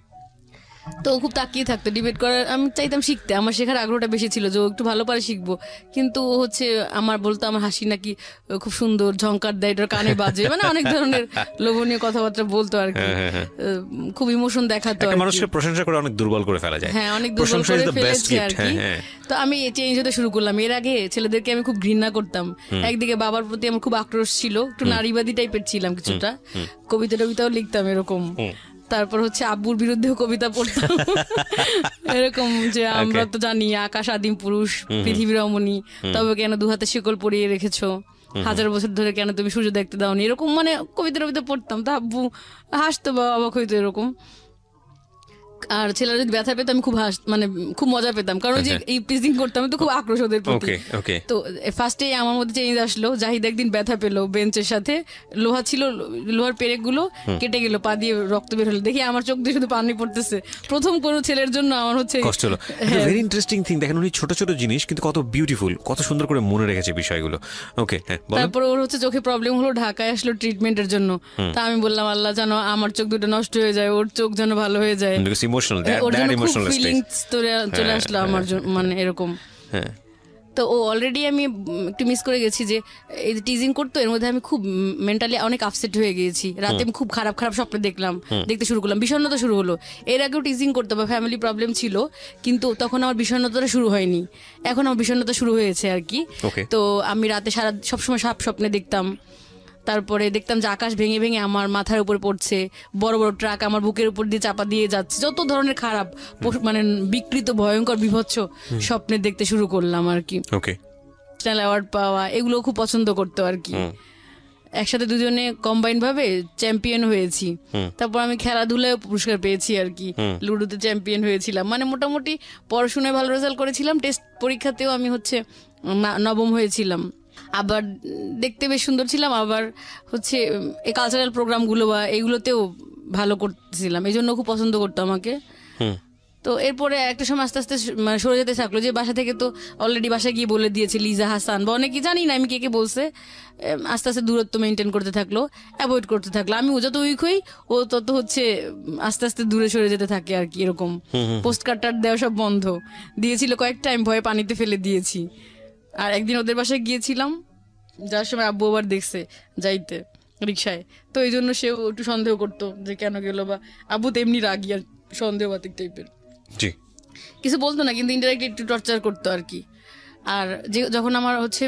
তো খুব তাকিয়ে থাকতো ডিবেট করার, আমি চাইতাম শিখতে, আমার শেখার আগ্রহটা বেশি ছিল যে ও একটু ভালো পারে শিখবো। কিন্তু ও হচ্ছে আমার বলতো আমার হাসি নাকি খুব সুন্দর, ঝংকার দেয়, এটার কানে বাজে, মানে অনেক ধরনের লোভনীয় কথাবার্তা বলতো আর কি, খুব ইমোশন দেখাতো। মানুষের প্রশংসা করে অনেক দুর্বল করে ফেলা যায়। হ্যাঁ, অনেক দুর্বল করে ফেলেছে আর কি। তো আমি চেঞ্জ হতে শুরু করলাম। এর আগে ছেলেদেরকে আমি খুব ঘৃণা করতাম। একদিকে বাবার প্রতি আমার খুব আক্রোশ ছিল, একটু নারীবাদী টাইপের ছিলাম কিছুটা, কবিতাও লিখতাম এরকম। তারপর হচ্ছে আব্বুর বিরুদ্ধেও কবিতা পড়তাম এরকম, যে আমরা তো জানি আকাশ আদিম পুরুষ, পৃথিবী রমণী, তবে কেন 2 হাতে শিকল পরিয়ে রেখেছো, 1000 বছর ধরে কেন তুমি সূর্য দেখতে দাওনি, এরকম মানে কবিতা পড়তাম। তা আব্বু হাসতো বা অবাক হইতো এরকম। আর ছেলেরা যদি ব্যথা পেতো আমি খুব মজা পেতাম, কারণ যে এই প্রিজিং করতাম তো খুব আক্রোশ ওদের প্রতি। তো ফার্স্টে আমার মধ্যে চেঞ্জ আসলো। জাহিদ একদিন ব্যথা পেলো বেঞ্চের সাথে, লোহা ছিল, লোহার পেরেক গুলো কেটে গেল, পা দিয়ে রক্ত বের হলো, দেখি আমার চোখ দিয়ে শুধু পানি পড়তেছে। প্রথম কোনো ছেলের জন্য আমার হচ্ছে কষ্ট হলো। ভেরি ইন্টারেস্টিং থিং, দেখেন উনি ছোট ছোট জিনিস কিন্তু কত বিউটিফুল, কত সুন্দর করে মনে রেখেছে বিষয়গুলো। ওকে, তারপর ওর হচ্ছে চোখে প্রবলেম হলো, ঢাকায় আসলো ট্রিটমেন্টের জন্য। তা আমি বললাম আল্লাহ জানো আমার চোখ দুটো নষ্ট হয়ে যায়, ওর চোখ যেন ভালো হয়ে যায়। চলে আসলো আমার মানে এরকম। তো ও অলরেডি আমি একটু মিস করে গেছি যে এই যে টিজিং করতো, এর মধ্যে আমি খুব মেন্টালি অনেক আপসেট হয়ে গিয়েছি। রাতে আমি খুব খারাপ স্বপ্ন দেখতে শুরু করলাম, বিষণ্ণতা শুরু হলো। এর আগেও টিজিং করতো বা ফ্যামিলি প্রবলেম ছিল, কিন্তু তখন আমার বিষণ্ণতাটা শুরু হয়নি, এখন আমার বিষণ্ণতা শুরু হয়েছে আর কি। তো আমি রাতে সবসময় সাপ স্বপ্নে দেখতাম। তারপরে দেখতাম যে আকাশ ভেঙে ভেঙে আমার মাথার উপর পড়ছে, বড় বড় ট্রাক আমার বুকের উপর দিয়ে চাপা দিয়ে যাচ্ছে, যত ধরনের খারাপ মানে বিকৃত ভয়ঙ্কর বিভৎস স্বপ্নে দেখতে শুরু করলাম আর কি। ন্যাশনাল অ্যাওয়ার্ড পাওয়া এগুলো খুব পছন্দ করতো আর কি। একসাথে দুজনে কম্বাইন ভাবে চ্যাম্পিয়ন হয়েছি। তারপর আমি খেলাধুলায় পুরস্কার পেয়েছি আর কি, লুডোতে চ্যাম্পিয়ন হয়েছিলাম। মানে মোটামুটি পড়াশোনায় ভালো রেজাল্ট করেছিলাম, টেস্ট পরীক্ষাতেও আমি হচ্ছে 9ম হয়েছিলাম। আবার দেখতে বেশ সুন্দর ছিলাম, আবার হচ্ছে এই কালচারাল প্রোগ্রামগুলো বা এগুলোতেও ভালো করতেছিলাম, এই জন্য খুব পছন্দ করতো আমাকে। তো এরপরে একটা সময় আস্তে আস্তে মানে সরে যেতে থাকলো, যে বাসা থেকে তো অলরেডি বাসায় গিয়ে বলে দিয়েছে লিজা হাসান বা অনেকে, জানি না আমি কে বলছে। আস্তে আস্তে দূরত্ব মেনটেন করতে থাকলো, অ্যাভয়েড করতে থাকলো। আমি যত উইক হই ও তত হচ্ছে আস্তে আস্তে দূরে সরে যেতে থাকে আর কি এরকম। পোস্ট কার্ড দেওয়া সব বন্ধ দিয়েছিল কয়েকটা, আমি ভয়ে পানিতে ফেলে দিয়েছি। আর একদিন ওদের বাসায় গিয়েছিলাম, যার সময় আব্বু আবার দেখছে যাইতে রিক্সায়, তো এই জন্য সেও একটু সন্দেহ করতো যে কেন গেল, বা আব্বু তেমনি রাগি আর সন্দেহবাতিক টাইপের, কিছু বলতো না কিন্তু ইনডাইরেক্টলি একটু টর্চার করতো আর কি। আর যখন আমার হচ্ছে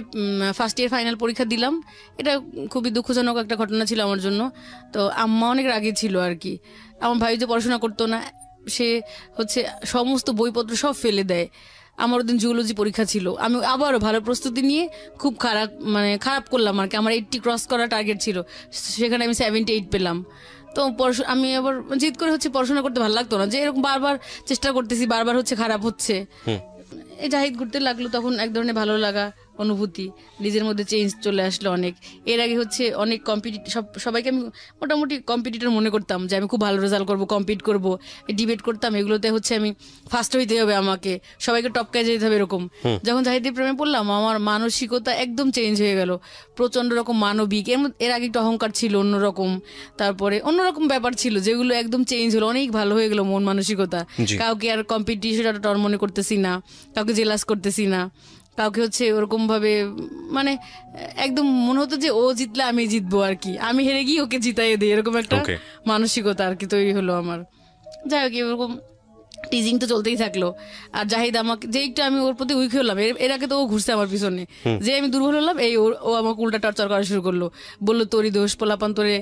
ফার্স্ট ইয়ার ফাইনাল পরীক্ষা দিলাম, এটা খুবই দুঃখজনক একটা ঘটনা ছিল আমার জন্য। তো আম্মা অনেক রাগী ছিল আর কি। আমার ভাই যে পড়াশোনা করতো না, সে হচ্ছে সমস্ত বইপত্র সব ফেলে দেয়। আমার ওদিন জুওলজি পরীক্ষা ছিল, আমি আবারও ভালো প্রস্তুতি নিয়ে খুব খারাপ করলাম আর কি। আমার 80 ক্রস করা টার্গেট ছিল, সেখানে আমি 78 পেলাম। তো আমি আবার জিদ করে হচ্ছে পড়াশোনা করতে ভালো লাগতো না, যে এরকম বারবার চেষ্টা করতেছি, বারবার হচ্ছে খারাপ হচ্ছে। এই জাহিদ ঘুরতে লাগলো, তখন এক ধরনের ভালো লাগা অনুভূতি, নিজের মধ্যে চেঞ্জ চলে আসলো অনেক। এর আগে হচ্ছে অনেক সবাইকে আমি মোটামুটি কম্পিটিটর মনে করতাম, যে আমি খুব ভালো রেজাল্ট করবো, কম্পিট করবো, ডিবেট করতাম, এগুলোতে হচ্ছে আমি ফার্স্ট হইতে হবে, আমাকে সবাইকে টপকায় যেতে হবে এরকম। যখন জাহিদের প্রেমে পড়লাম আমার মানসিকতা একদম চেঞ্জ হয়ে গেল, প্রচন্ড রকম মানবিক। এর আগে একটু অহংকার ছিল অন্যরকম, তারপরে অন্যরকম ব্যাপার ছিল যেগুলো একদম চেঞ্জ হলো, অনেক ভালো হয়ে গেল মন মানসিকতা। কাউকে আর কম্পিটিশনটা টর মনে করতেছি না, কাউকে জেলাস করতেছি না, কাউকে হচ্ছে ওরকম ভাবে মানে একদম মনে হতো যে ও জিতলে আমি জিতবো আর কি, আমি হেরে গিয়ে ওকে জিতাইয়ে দিই, এরকম একটা মানসিকতা আর কি তৈরি হলো আমার। যাই হোক, এরকম টিজিং তো চলতেই থাকলো। আর জাহিদ আমাকে যে একটু আমি ওর প্রতি উইক হলাম, এর আগে তো ও ঘুরছে আমার পিছনে, যে আমি দুর্বল হলাম এই ও আমাকে উল্টা টর্চার করা শুরু করলো, বললো তোরই দোষ, পোলাপান তোরে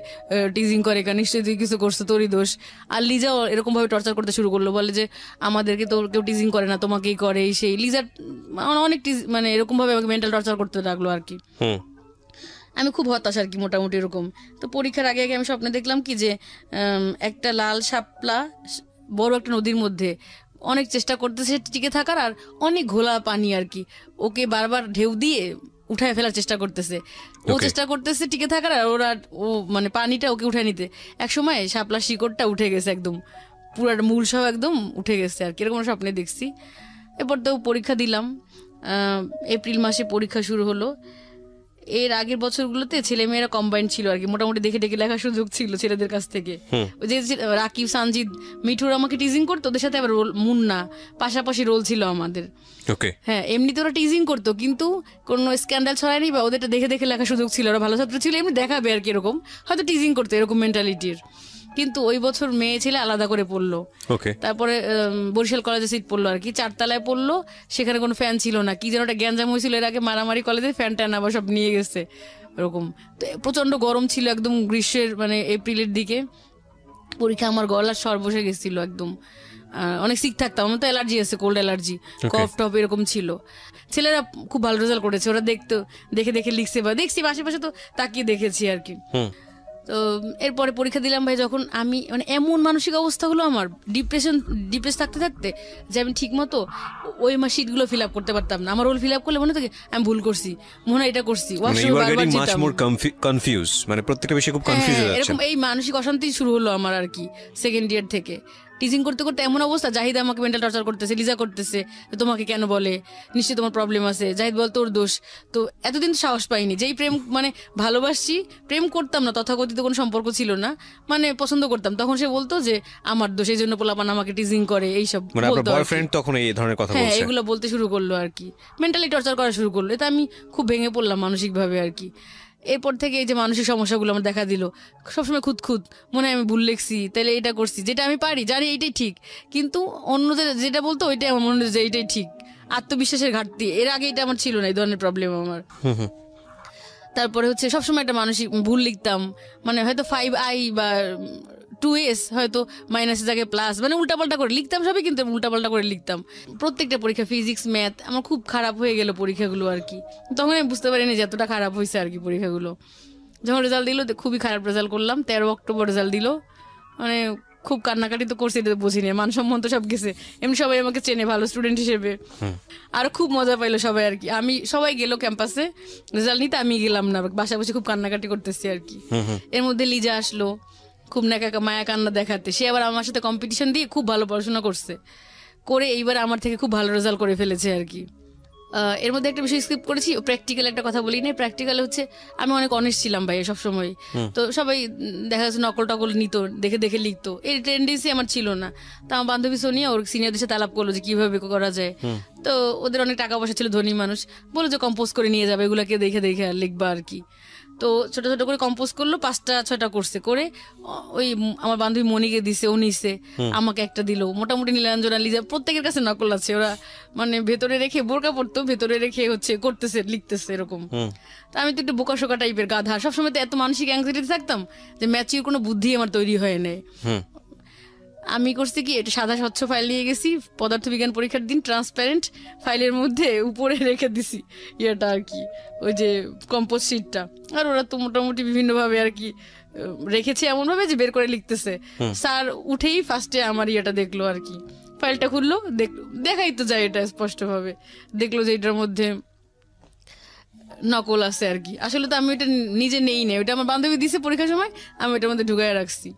টিজিং করে কেন, নিশ্চয়ই তুই কিছু করছো, তোরই দোষ। আর লিজাও এরকম ভাবে টর্চার করতে শুরু করলো, বলে যে আমাদেরকে তো কেউ টিজিং করে না, তোমাকেই করে, সেই লিজার অনেক মানে এরকম ভাবে আমাকে মেন্টাল টর্চার করতে লাগলো আর কি। আমি খুব হতাশ আর কি মোটামুটি এরকম। তো পরীক্ষার আগে আগে আমি স্বপ্নে দেখলাম কি যে একটা লাল শাপলা বড় একটা নদীর মধ্যে অনেক চেষ্টা করতেছে টিকে থাকার, আর অনেক ঘোলা পানি আর কি, ওকে বারবার ঢেউ দিয়ে উঠায় ফেলার চেষ্টা করতেছে, ও চেষ্টা করতেছে টিকে থাকার, আর ওরা ও মানে পানিটা ওকে উঠায় নিতে। একসময় শাপলা শিকড়টা উঠে গেছে একদম, পুরো মূল সহ একদম উঠে গেছে আর কি, এরকম স্বপ্নে দেখছি। এরপর তো পরীক্ষা দিলাম, এপ্রিল মাসে পরীক্ষা শুরু হলো। এর আগের বছরগুলোতে ছেলেমেয়েরা কম্বাইন্ড ছিল আর কি, মোটামুটি দেখে দেখে লেখার সুযোগ ছিল ছেলেদের কাছ থেকে। ওই যে রাকিব, সানজিদ, মিঠুর আমাকে টিজিং করতো, ওদের সাথে আবার মুন্না পাশাপাশি রোল ছিল আমাদের। হ্যাঁ, এমনিতে ওরা টিজিং করতো কিন্তু কোনো স্ক্যান্ডাল ছড়ায়নি, বা ওদেরটা দেখে দেখে লেখার সুযোগ ছিল, ওরা ভালো ছাত্র ছিল, এমনি দেখাবে আর কি, এরকম হয়তো টিজিং করতো, এরকম মেন্টালিটির। কিন্তু ওই বছর মেয়ে ছেলে আলাদা করে পড়লো। তারপরে বরিশাল কলেজে সিট পড়লো আর কি, 4 তলায় পড়লো, সেখানে কোনো ফ্যান ছিল না, কি যেন একটা গ্যাঞ্জাম হয়েছিল এর আগে, মারামারি কলেজে ফ্যান ট্যান আবার সব নিয়ে গেছে এরকম। তো প্রচন্ড গরম ছিল একদম, গ্রীষ্মের মানে এপ্রিলের দিকে পরীক্ষা, আমার গলার স্বর বসে গেছিল একদম, অনেক সিক থাকতাম, আমার তো অ্যালার্জি আছে, কোল্ড অ্যালার্জি, কফ টফ এরকম ছিল। ছেলেরা খুব ভালো রেজাল্ট করেছে, ওরা দেখে দেখে লিখছে, বা দেখছি আশেপাশে তো তাকিয়ে দেখেছি আর কি। তো এরপরে পরীক্ষা দিলাম ভাই, যখন আমি মানে এমন মানসিক অবস্থা হলো আমার, ডিপ্রেস থাকতে থাকতে, যে আমি ঠিক মতো ওই শিটগুলো ফিল আপ করতে পারতাম না। আমার রোল ফিল আপ করলে মনে হতো আমি ভুল করছি, মনে হয় এটা করছি, এরকম এই মানসিক অশান্তি শুরু হলো আমার আর কি সেকেন্ড ইয়ার থেকে। টিচিং করতে করতে এমন অবস্থা, জাহিদ আমাকে মেন্টাল টর্চার করতেছে, লিজা করতেছে, তোমাকে কেন বলে, নিশ্চয়ই তোমার প্রবলেম আছে, জাহিদ বল তোর দোষ। তো এতদিন তো সাহস পাইনি, যেই প্রেম মানে ভালোবাসছি, প্রেম করতাম না, তথাকথিত কোনো সম্পর্ক ছিল না, মানে পছন্দ করতাম, তখন সে বলতো যে আমার দোষ, এই জন্য পোলাপান আমাকে টিচিং করে, এইসব হ্যাঁ এগুলো বলতে শুরু করলো আর কি, মেন্টালি টর্চার করা শুরু করলো। এটা আমি খুব ভেঙে পড়লাম মানসিকভাবে আর কি। এরপর থেকে এই যে মানসিক সমস্যাগুলো আমার দেখা দিল, সবসময় খুঁত মনে হয় আমি ভুল লিখছি, তাহলে এটা করছি, যেটা আমি পারি জানি এইটাই ঠিক, কিন্তু অন্যদের যেটা বলতো ওইটাই আমার মনে হয় যে এইটাই ঠিক, আত্মবিশ্বাসের ঘাটতি। এর আগে এটা আমার ছিল না, এই ধরনের প্রবলেম আমার। তারপরে হচ্ছে সবসময় একটা মানসিক ভুল লিখতাম, মানে হয়তো 5i বা 2s হয়তো মাইনাসের জায়গায় প্লাস, মানে উল্টাপাল্টা করে লিখতাম সবই, কিন্তু উল্টাপাল্টা করে লিখতাম প্রত্যেকটা পরীক্ষা। ফিজিক্স, ম্যাথ আমার খুব খারাপ হয়ে গেল পরীক্ষাগুলো আর কি, তখন আমি বুঝতে পারিনি যে এতটা খারাপ হয়েছে আর কি পরীক্ষাগুলো। যখন রেজাল্ট দিল খুবই খারাপ রেজাল্ট করলাম, 13 অক্টোবর রেজাল্ট দিল, মানে খুব কান্নাকাটি তো করছি, এটা বুঝিনি, মানসম্মান তো সব গেছে, এমনি সবাই আমাকে চেনে ভালো স্টুডেন্ট হিসেবে, আর খুব মজা পাইলো সবাই আর কি। সবাই গেল ক্যাম্পাসে রেজাল্ট নিতে, আমি গেলাম না, বাসায় বসে খুব কান্নাকাটি করতেছি আর কি। এর মধ্যে লিজা আসলো খুব মায়া কান্না দেখাতে, সে আবার আমার সাথে কম্পিটিশন দিয়ে খুব ভালো পড়াশোনা করে এইবার আমার থেকে খুব ভালো রেজাল্ট করে ফেলেছে আর কি। এর মধ্যে একটা বিষয় স্কিপ করেছি, প্র্যাকটিক্যাল একটা কথা বলি না। প্র্যাকটিক্যাল হচ্ছে আমি অনেক অনেস্ট ছিলাম ভাই সবসময়, তো সবাই দেখা যাচ্ছে নকল টকল নিত, দেখে দেখে লিখতো, এই টেন্ডেন্সি আমার ছিল না। তো আমার বান্ধবী সোনিয়া ওর সিনিয়রদের সাথে আলাপ করলো যে কিভাবে করা যায়, তো ওদের অনেক টাকা পয়সা ছিল, ধনী মানুষ, বলো যে কম্পোজ করে নিয়ে যাবে, এগুলাকে দেখে দেখে লিখবা আর কি। তো ছোট ছোট করে কম্পোজ করলো, 5টা-6টা করছে, করে ওই আমার বান্ধবী মনিকে দিছে, ও নিছে, আমাকে একটা দিল। মোটামুটি নীলাঞ্জনা, লিজা প্রত্যেকের কাছে নকল আছে, ওরা মানে ভেতরে রেখে বোরকা পড়তো, ভেতরে রেখে হচ্ছে করতেছে, লিখতেছে এরকম। তা আমি তো একটু বোকাশোকা টাইপের গাধা, সবসময় তো এত মানসিক অ্যাংজাইটি থাকতাম যে ম্যাচিউর কোনো বুদ্ধি আমার তৈরি হয় নাই। আমি করছি কি, এটা সাদা স্বচ্ছ ফাইল নিয়ে গেছি, পদার্থবিজ্ঞান পরীক্ষার দিন ট্রান্সপারেন্ট ফাইলের মধ্যে উপরে রেখে দিছি ইয়েটা আর কি, ওই যে কম্পোজ শিটটা। আর ওরা তো মোটামুটি বিভিন্নভাবে আর কি রেখেছে, এমন ভাবে যে বের করে লিখতেছে। স্যার উঠেই ফার্স্টে আমার ইয়েটা দেখলো আর কি, ফাইলটা খুললো, দেখাই তো যায় এটা স্পষ্ট ভাবে, দেখলো যে এটার মধ্যে নকল আছে আর কি। আসলে তো আমি ওটা নিজে নেই না, ওটা আমার বান্ধবী দিছে পরীক্ষার সময়, আমি ওটার মধ্যে ঢুকাই রাখছি।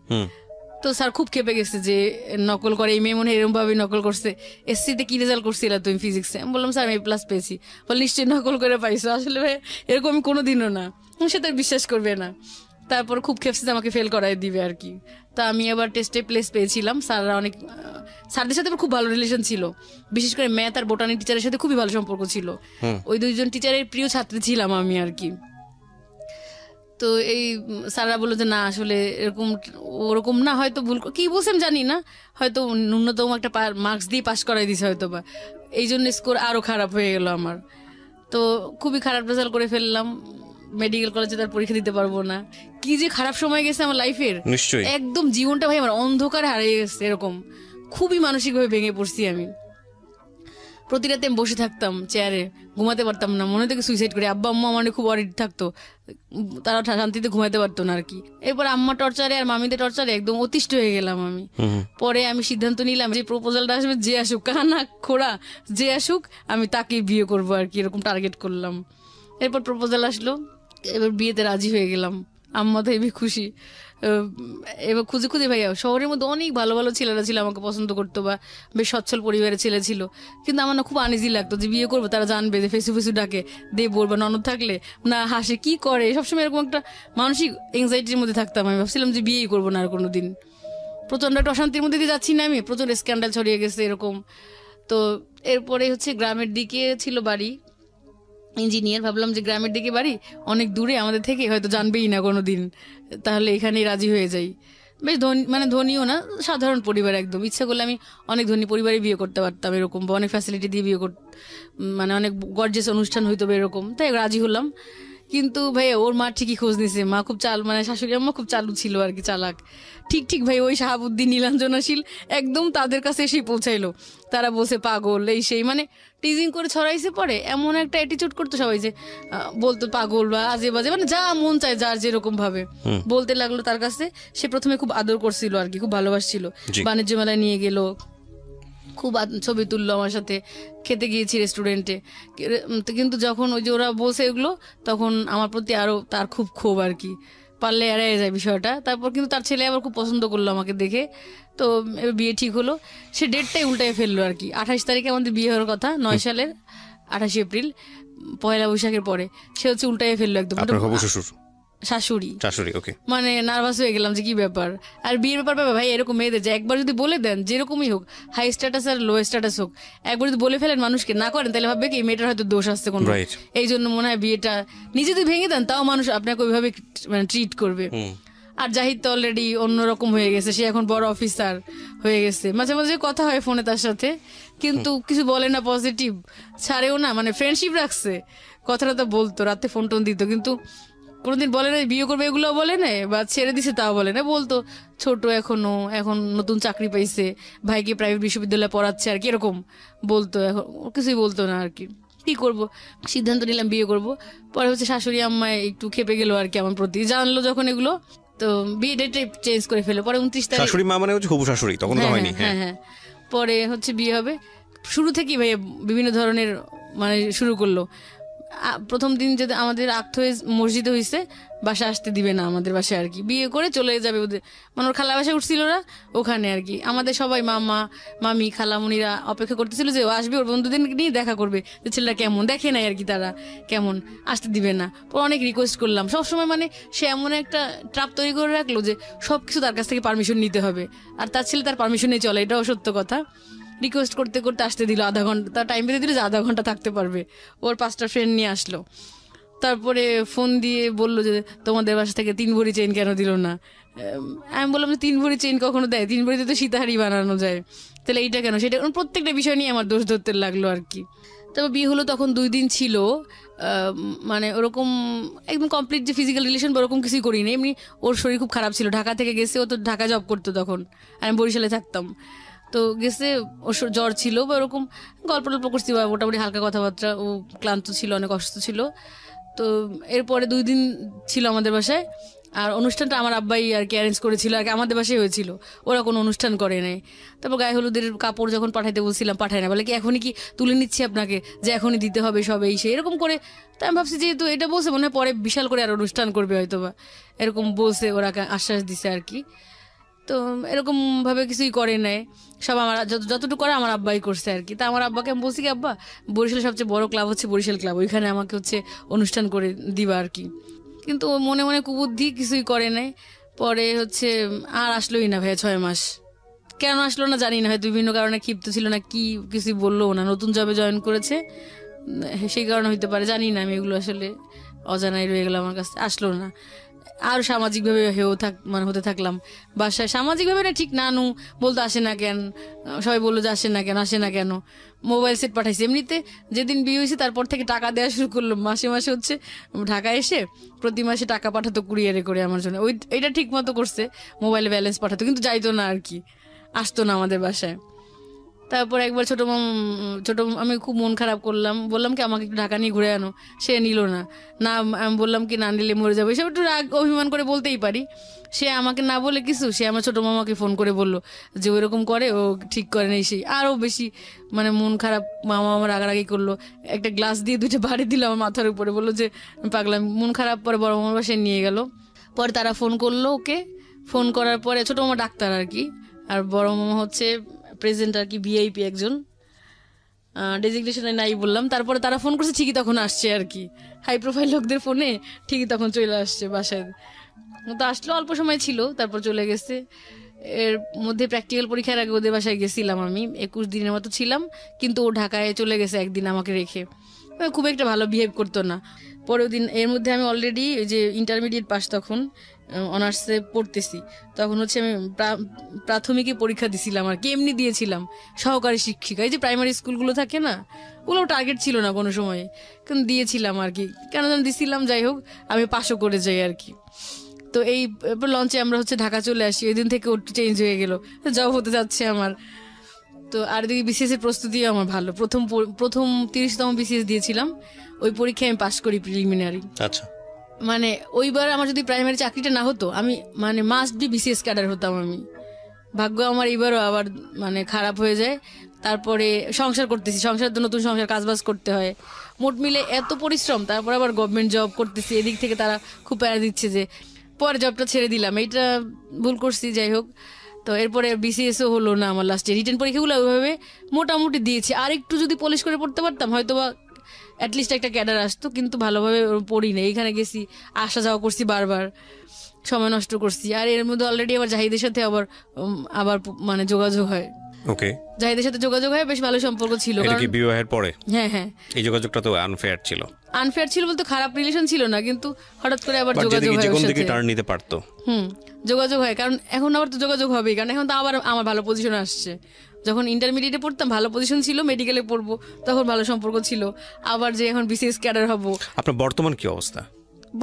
তো স্যার খুব খেপে গেছে যে নকল করে, এই মেয়ে মনে হয় এরকম ভাবে নকল করছে, এসসিতে কি রেজাল্ট করছিল তুমি ফিজিক্সে? আমি বললাম স্যার আমি A+ পেয়েছি। বলে নিশ্চয়ই নকল করে পাইছো। আসলে ভাই এরকম আমি কোনোদিনও না, সে তো বিশ্বাস করবে না। তারপর খুব খেপছে যে আমাকে ফেল করাই দিবে আর কি। তা আমি আবার টেস্টে প্লেস পেয়েছিলাম। স্যাররা অনেক, স্যারদের সাথে আমার খুব ভালো রিলেশন ছিল, বিশেষ করে ম্যাথ আর বোটানি টিচারের সাথে খুবই ভালো সম্পর্ক ছিল। ওই দুইজন টিচারের প্রিয় ছাত্রী ছিলাম আমি আর কি। তো এই স্যাররা বললো যে না আসলে এরকম ওরকম না, হয়তো ভুল কি বলছেন জানি না, হয়তো ন্যূনতম একটা মার্কস দিয়ে পাশ করাই দিছে হয়তো, বা এই জন্য স্কোর আরো খারাপ হয়ে গেল আমার। তো খুবই খারাপ রেজাল্ট করে ফেললাম, মেডিকেল কলেজে তার পরীক্ষা দিতে পারবো না। কি যে খারাপ সময় গেছে আমার লাইফের, নিশ্চয়ই একদম জীবনটা ভাই আমার অন্ধকারে হারিয়ে গেছে। এরকম খুবই মানসিকভাবে ভেঙে পড়ছি আমি। প্রতি রাতে আমি বসে থাকতাম চেয়ারে, ঘুমাতে পারতাম না, মনে থেকে সুইসাইড করি। আব্বা আম্মা মানে খুব অরিড থাকতো, তারা শান্তিতে ঘুমাতে পারতো না আর কি। এরপর আম্মা টর্চারে আর মামিদের টর্চারে একদম অতিষ্ঠ হয়ে গেলাম আমি। পরে আমি সিদ্ধান্ত নিলাম যে প্রপোজালটা আসবে, যে আসুক, কানা খোড়া যে আসুক, আমি তাকে বিয়ে করবো আর কি, এরকম টার্গেট করলাম। এরপর প্রপোজাল আসলো, এবার বিয়েতে রাজি হয়ে গেলাম। আম্মা তো হেবি খুশি। এবার খুঁজে খুঁজে ভাইয়া শহরের মধ্যে অনেক ভালো ভালো ছেলেরা ছিল, আমাকে পছন্দ করতো বা বেশ সচ্ছল পরিবারের ছেলে ছিল, কিন্তু আমার না খুব আনইজি লাগতো যে বিয়ে করবো, তারা জানবে যে ফেসু ফেসু ডাকে, দেবর বা ননদ থাকলে না হাসে, কি করে, সবসময় এরকম একটা মানসিক এংজাইটির মধ্যে থাকতাম। আমি ভাবছিলাম যে বিয়েই করবো না আর কোনোদিন। প্রচন্ড একটা অশান্তির মধ্যে দিয়ে যাচ্ছি না আমি, প্রচন্ড স্ক্যান্ডাল ছড়িয়ে গেছে এরকম। তো এরপরে হচ্ছে গ্রামের দিকে ছিল বাড়ি, ইঞ্জিনিয়ার। ভাবলাম যে গ্রামের দিকে বাড়ি, অনেক দূরে আমাদের থেকে, হয়তো জানবেই না কোনোদিন, তাহলে এখানেই রাজি হয়ে যাই। বেশ ধনী, মানে ধনীও না, সাধারণ পরিবার একদম। ইচ্ছা করলে আমি অনেক ধনী পরিবারে বিয়ে করতে পারতাম এরকম, বা অনেক ফ্যাসিলিটি দিয়ে বিয়ে মানে অনেক গর্জিয়াস অনুষ্ঠান হইতো এরকম। তাই রাজি হলাম। কিন্তু ভাই ওর মা ঠিকই খোঁজ নিছে, মা খুব মানে শাশুড়ি আম্মা খুব চালু ছিল আর কি, চালাক। ঠিক ভাই ওই শাহাবুদ্দিন নীলাঞ্জনাশীল একদম তাদের কাছে এসেই পৌঁছাইলো। তারা বলছে পাগল এই সেই, মানে টিজিং করে ছড়াইছে। পরে এমন একটা অ্যাটিচিউড করতো সবাই যে বলতো পাগল বা আজে বাজে, মানে যা মন চায় যার যেরকম ভাবে বলতে লাগলো তার কাছে। সে প্রথমে খুব আদর করছিল আর কি, খুব ভালোবাসছিল, বাণিজ্য মেলায় নিয়ে গেল, খুব ছবি তুললো আমার সাথে, খেতে গিয়েছি রেস্টুরেন্টে। কিন্তু যখন ওই যে ওরা বলছে এগুলো, তখন আমার প্রতি আরো তার খুব ক্ষোভ আর কি, পারলে এড়াই যায় বিষয়টা। তারপর কিন্তু তার ছেলে আবার খুব পছন্দ করলো আমাকে দেখে। তো এবার বিয়ে ঠিক হলো। সে ডেটটাই উল্টায় ফেললো আর কি। 28 তারিখে আমাদের বিয়ে হওয়ার কথা, 9 সালের 28 এপ্রিল, পয়লা বৈশাখের পরে। সে হচ্ছে উল্টায় ফেললো একদম। শাশুড়ি, ওকে। মানে নার্ভাস হয়ে গেলাম যে কি ব্যাপার। আর বিয়ের ব্যাপার ভাই এরকম মেয়েদের যে একবার যদি বলে দেন, যেরকমই হোক, হাই স্ট্যাটাস আর লো স্ট্যাটাস হোক, একবার যদি বলে ফেলেন মানুষকে, না করেন, তাহলে ভাববে কি মেয়েটার হয়তো দোষ আসছে কোনো। এই জন্য মনে হয় বিয়েটা নিজে যদি ভেঙে দেন, তাও মানুষ আপনাকে ওইভাবে মানে ট্রিট করবে। আর জাহিদ তো অলরেডি অন্যরকম হয়ে গেছে, সে এখন বড় অফিসার হয়ে গেছে। মাঝে মাঝে কথা হয় ফোনে তার সাথে, কিন্তু কিছু বলে না, পজিটিভ ছাড়েও না, মানে ফ্রেন্ডশিপ রাখছে। কথাটা তো বলতো, রাতে ফোন টোন দিত, কিন্তু কোনোদিন বলে না বিয়ে করবে, এগুলো বলে না, বা ছেড়ে দিছে তাও বলে না। বলতো ছোট এখনো, এখন নতুন চাকরি পাইছে, ভাইকে প্রাইভেট বিশ্ববিদ্যালয়ে পড়াচ্ছে আর কি, এরকম বলতো। এখন কিছুই বলতো না আর কি। কি করব, সিদ্ধান্ত নিলাম বিয়ে করব। পরে হচ্ছে শাশুড়ি আম্মা একটু খেপে গেল আর কি আমার প্রতি, জানলো যখন এগুলো, তো বিয়ে ডেটে চেঞ্জ করে ফেলো। পরে 29 তারিখ, শাশুড়ি মা মানে হচ্ছে হবু শাশুড়ি, তখন তো হয়নি। হ্যাঁ, পরে হচ্ছে বিয়ে হবে। শুরু থেকেই ভাই বিভিন্ন ধরনের মানে শুরু করলো। প্রথম দিন যদি আমাদের আক্ত হয়ে মসজিদে হয়েছে, বাসা আসতে দিবে না আমাদের বাসায় আর কি, বিয়ে করে চলে যাবে ওদের, মানে ওর খালা বাসায় উঠছিল না ওখানে আর কি। আমাদের সবাই মামা মামি খালামুনিরা অপেক্ষা করতেছিল যে ও আসবে, ওর বন্ধুদের নিয়ে দেখা করবে, যে ছেলেটা কেমন, দেখে নাই আর কি তারা কেমন, আসতে দিবে না। পর অনেক রিকোয়েস্ট করলাম সবসময়, মানে সে এমন একটা ট্রাপ তৈরি করে রাখলো যে সবকিছু তার কাছ থেকে পারমিশন নিতে হবে, আর তার ছেলে তার পারমিশনেই চলে, এটাও সত্য কথা। রিকোয়েস্ট করতে করতে আসতে দিল, আধা ঘন্টা তার টাইম বেঁধে দিল যে আধা ঘন্টা থাকতে পারবে। ওর 5টা ফ্রেন্ড নিয়ে আসলো। তারপরে ফোন দিয়ে বললো যে তোমাদের বাসা থেকে 3 ভরি চেইন কেন দিল না। আমি বললাম যে 3 ভরি চেইন কখনো দেয়, 3 ভরিতে তো সীতাহারি বানানো যায়, তাহলে এইটা কেন, সেটা প্রত্যেকটা বিষয় নিয়ে আমার দোষ ধরতে লাগলো আর কি। তবে বিয়ে হলো তখন 2 দিন ছিল, মানে ওরকম একদম কমপ্লিট যে ফিজিক্যাল রিলেশন ওরকম কিছুই করিনি। এমনি ওর শরীর খুব খারাপ ছিল, ঢাকা থেকে গেছে, ও তো ঢাকা জব করতো তখন, আমি বরিশালে থাকতাম। তো গেছে, ওর জ্বর ছিল বা ওরকম, গল্প টল্প করছি বা মোটামুটি হালকা কথাবার্তা, ও ক্লান্ত ছিল, অনেক অসুস্থ ছিল। তো এরপরে 2 দিন ছিল আমাদের বাসায়। আর অনুষ্ঠানটা আমার আব্বাই আর কি অ্যারেঞ্জ করেছিল আর কি, আমাদের বাসায় হয়েছিল, ওরা কোনো অনুষ্ঠান করে নাই। তারপর গায়ে হলুদের কাপড় যখন পাঠাইতে বলছিলাম পাঠায় না, বলে কি এখনই কি তুলে নিচ্ছি আপনাকে, যে এখনই দিতে হবে সব এই সে এরকম করে। তাই আমি ভাবছি যেহেতু এটা বলছে মনে হয় পরে বিশাল করে আর অনুষ্ঠান করবে হয়তো বা, এরকম বলছে ওরা, আশ্বাস দিছে আর কি। তো এরকম ভাবে কিছুই করে নাই, সব আমার যতটুকু করে আমার আব্বাই করছে আর কি। তা আমার আব্বাকে আমি বলছি কি আব্বা, বরিশালের সবচেয়ে বড় ক্লাব হচ্ছে বরিশাল ক্লাব, ওইখানে আমাকে হচ্ছে অনুষ্ঠান করে দিবা আর কি। কিন্তু ও মনে মনে কুবুদ্ধি কিছুই করে নাই। পরে হচ্ছে আর আসলোই না ভাইয়া 6 মাস। কেন আসলো না জানি না, হয়তো বিভিন্ন কারণে ক্ষিপ্ত ছিল না কি, কিছুই বললো না, নতুন জবে জয়েন করেছে সেই কারণে হইতে পারে, জানি না আমি, এগুলো আসলে অজানাই রয়ে গেল আমার কাছে, আসলো না। আর সামাজিকভাবে হতে থাকলাম বাসায়, সামাজিকভাবে না ঠিক, নানু বলতো আসে না কেন, সবাই বললো যে আসে না কেন। মোবাইল সেট পাঠাইছে, এমনিতে যেদিন বিয়ে হয়েছে তারপর থেকে টাকা দেওয়া শুরু করলো, মাসে মাসে হচ্ছে ঢাকায় এসে প্রতি মাসে টাকা পাঠাতো কুরিয়ারে করে আমার জন্য, এটা ঠিক মতো করছে, মোবাইলে ব্যালেন্স পাঠাতো, কিন্তু যাইতো না আর কি, আসতো না আমাদের বাসায়। তারপর একবার ছোট আমি খুব মন খারাপ করলাম, বললাম কি আমাকে একটু ঢাকা নিয়ে ঘুরে আনো, সে নিল না। আমি বললাম কি না নিলে মরে যাবো, এসব একটু রাগ অভিমান করে বলতেই পারি। সে আমাকে না বলে কিছু, সে আমার ছোট মামাকে ফোন করে বললো যে ওইরকম করে, ও ঠিক করে নেই, সেই আরও বেশি মন খারাপ, মামা আমার রাগারাগি করলো, একটা গ্লাস দিয়ে 2টা বাড়ি দিল আমার মাথার উপরে, বললো যে পাগলাম, মন খারাপ। পরে বড় মামার বাসায় নিয়ে গেল, পরে তারা ফোন করলো ওকে, ফোন করার পরে ছোট মামা ডাক্তার আর কি, আর বড় মামা হচ্ছে প্রেজেন্ট আর কি, ভিআইপি একজন, ডেজিগনেশনে নাই বললাম। তারপরে তারা ফোন করছে, ঠিকই তখন আসছে আর কি, হাই প্রোফাইল লোকদের ফোনে ঠিকই তখন চলে আসছে বাসায়। তো আসলো, অল্প সময় ছিল, তারপর চলে গেছে। এর মধ্যে প্র্যাকটিক্যাল পরীক্ষার আগে ওদের বাসায় গেছিলাম আমি, 21 দিনের মতো ছিলাম, কিন্তু ও ঢাকায় চলে গেছে একদিন আমাকে রেখে, খুব একটা ভালো বিহেভ করতো না। পরের দিন, এর মধ্যে আমি অলরেডি যে ইন্টারমিডিয়েট পাস, তখন অনার্সে পড়তেছি, তখন হচ্ছে আমি প্রাথমিকে পরীক্ষা দিছিলাম আর কি, এমনি দিয়েছিলাম, সহকারী শিক্ষিকা, এই যে প্রাইমারি স্কুলগুলো থাকে না, ওগুলো টার্গেট ছিল না কোনো সময়, কিন্তু দিয়েছিলাম আর কি, কেন যেন দিছিলাম, যাই হোক আমি পাশও করে যাই আর কি। তো এই লঞ্চে আমরা হচ্ছে ঢাকা চলে আসি, ওই দিন থেকে একটু চেঞ্জ হয়ে গেল, জব হতে যাচ্ছে আমার। তো আর দিকে বিসিএস এর প্রস্তুতিও আমার ভালো, প্রথম 30তম বিসিএস দিয়েছিলাম, ওই পরীক্ষায় আমি পাশ করি প্রিলিমিনারি। আচ্ছা, ওইবার আমার যদি প্রাইমারি চাকরিটা না হতো, আমি মাস্ট বি বিসিএস ক্যাডার হতাম আমি। ভাগ্য আমার এইবারও আবার খারাপ হয়ে যায়। তারপরে সংসার করতেছি, সংসার তো নতুন সংসার, কাজবাজ করতে হয়, মোট মিলে এত পরিশ্রম, তারপর আবার গভর্নমেন্ট জব করতেছি, এদিক থেকে তারা খুব প্যারা দিচ্ছে যে পরে জবটা ছেড়ে দিলাম, এইটা ভুল করছি, যাই হোক। তো এরপরে বিসিএসও হলো না আমার, লাস্টে রিটেন পরীক্ষাগুলো ওইভাবে মোটামুটি দিয়েছি, আর একটু যদি পলিশ করে পড়তে পারতাম হয়তো বা অ্যাটলিস্ট একটা ক্যাডার আসতো, কিন্তু ভালোভাবে পড়ি না, এইখানে গেছি, আসা যাওয়া করছি, বারবার সময় নষ্ট করছি। আর এর মধ্যে অলরেডি আবার জাহিদের সাথে আবার যোগাযোগ হয়, ওকে, জাহিদের সাথে যোগাযোগ হয়, বেশ ভালো সম্পর্ক ছিল। এটা কি বিবাহের পরে? হ্যাঁ হ্যাঁ, এই যোগাযোগটা তো আনফেয়ার ছিল। আনফেয়ার ছিল বলতে খারাপ রিলেশন ছিল না, কিন্তু হঠাৎ করে আবার যোগাযোগ হয়, কোন দিকে টার্ন নিতে পারতো। যোগাযোগ হয়, কারণ এখন আবার তো যোগাযোগ হবেই, কারণ এখন তো আবার আমার ভালো পজিশন আসছে। যখন ইন্টারমিডিয়েটে পড়তাম ভালো পজিশন ছিল, মেডিকেলে পড়বো তখন ভালো সম্পর্ক ছিল, আবার যে এখন বিসিএস ক্যাডার হবো। আপনার বর্তমান কি অবস্থা?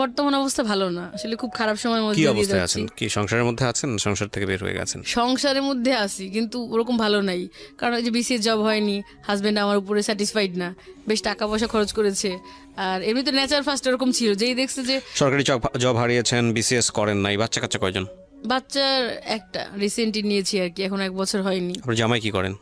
বর্তমান অবস্থা ভালো না, আসলে খুব খারাপ সময়ের মধ্যে দিয়ে যাচ্ছি। কি সংসারের মধ্যে আছেন, সংসার থেকে বের হয়ে গেছেন? সংসারের মধ্যে আছি, কিন্তু ওরকম ভালো নাই, কারণ ওই যে বিসিএস জব হয়নি, হাজবেন্ড আমার উপরে স্যাটিসফাইড না, বেশ টাকা পয়সা খরচ করেছে, আর এমনি তো নেচার ফার্স্ট এরকম ছিল, যেই দেখছে যে সরকারি জব হারিয়েছেন, বিসিএস করেন নাই, বাচ্চা কাচ্চা কয়জন? বাচ্চার একটা রিসেন্টলি নিয়েছি আর কি, এখন 1 বছর হয়নি। আপনার জামাই কি করেন?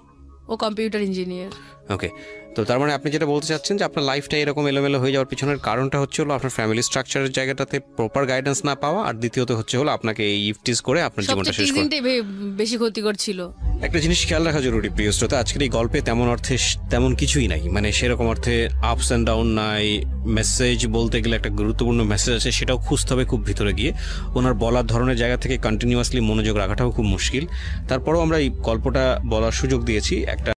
ও কম্পিউটার ইঞ্জিনিয়ার। ওকে, তো তার মানে আপনি যেটা বলতে চাচ্ছেন যে আপনার লাইফটা এরকম এলোমেলো হয়ে যাওয়ার পিছনের কারণটা হচ্ছে হলো আপনার ফ্যামিলি স্ট্রাকচারের জায়গাটাতে প্রপার গাইডেন্স না পাওয়া, আর দ্বিতীয়ত হচ্ছে হলো আপনাকে এই ইফটিস করে আপনার জীবনটা শেষ করা, বেশি ক্ষতিকর ছিল। একটা জিনিস খেয়াল রাখা জরুরি প্রিয় শ্রোতা, আজকের এই গল্পে তেমন কিছুই নাই, সেরকম অর্থে আপস অ্যান্ড ডাউন নাই, মেসেজ বলতে গেলে একটা গুরুত্বপূর্ণ মেসেজ আছে, সেটাও খুঁজতে হবে খুব ভিতরে গিয়ে, ওনার বলার ধরনের জায়গা থেকে কন্টিনিউয়াসলি মনোযোগ রাখাটাও খুব মুশকিল। তারপরেও আমরা এই গল্পটা বলার সুযোগ দিয়েছি, একটা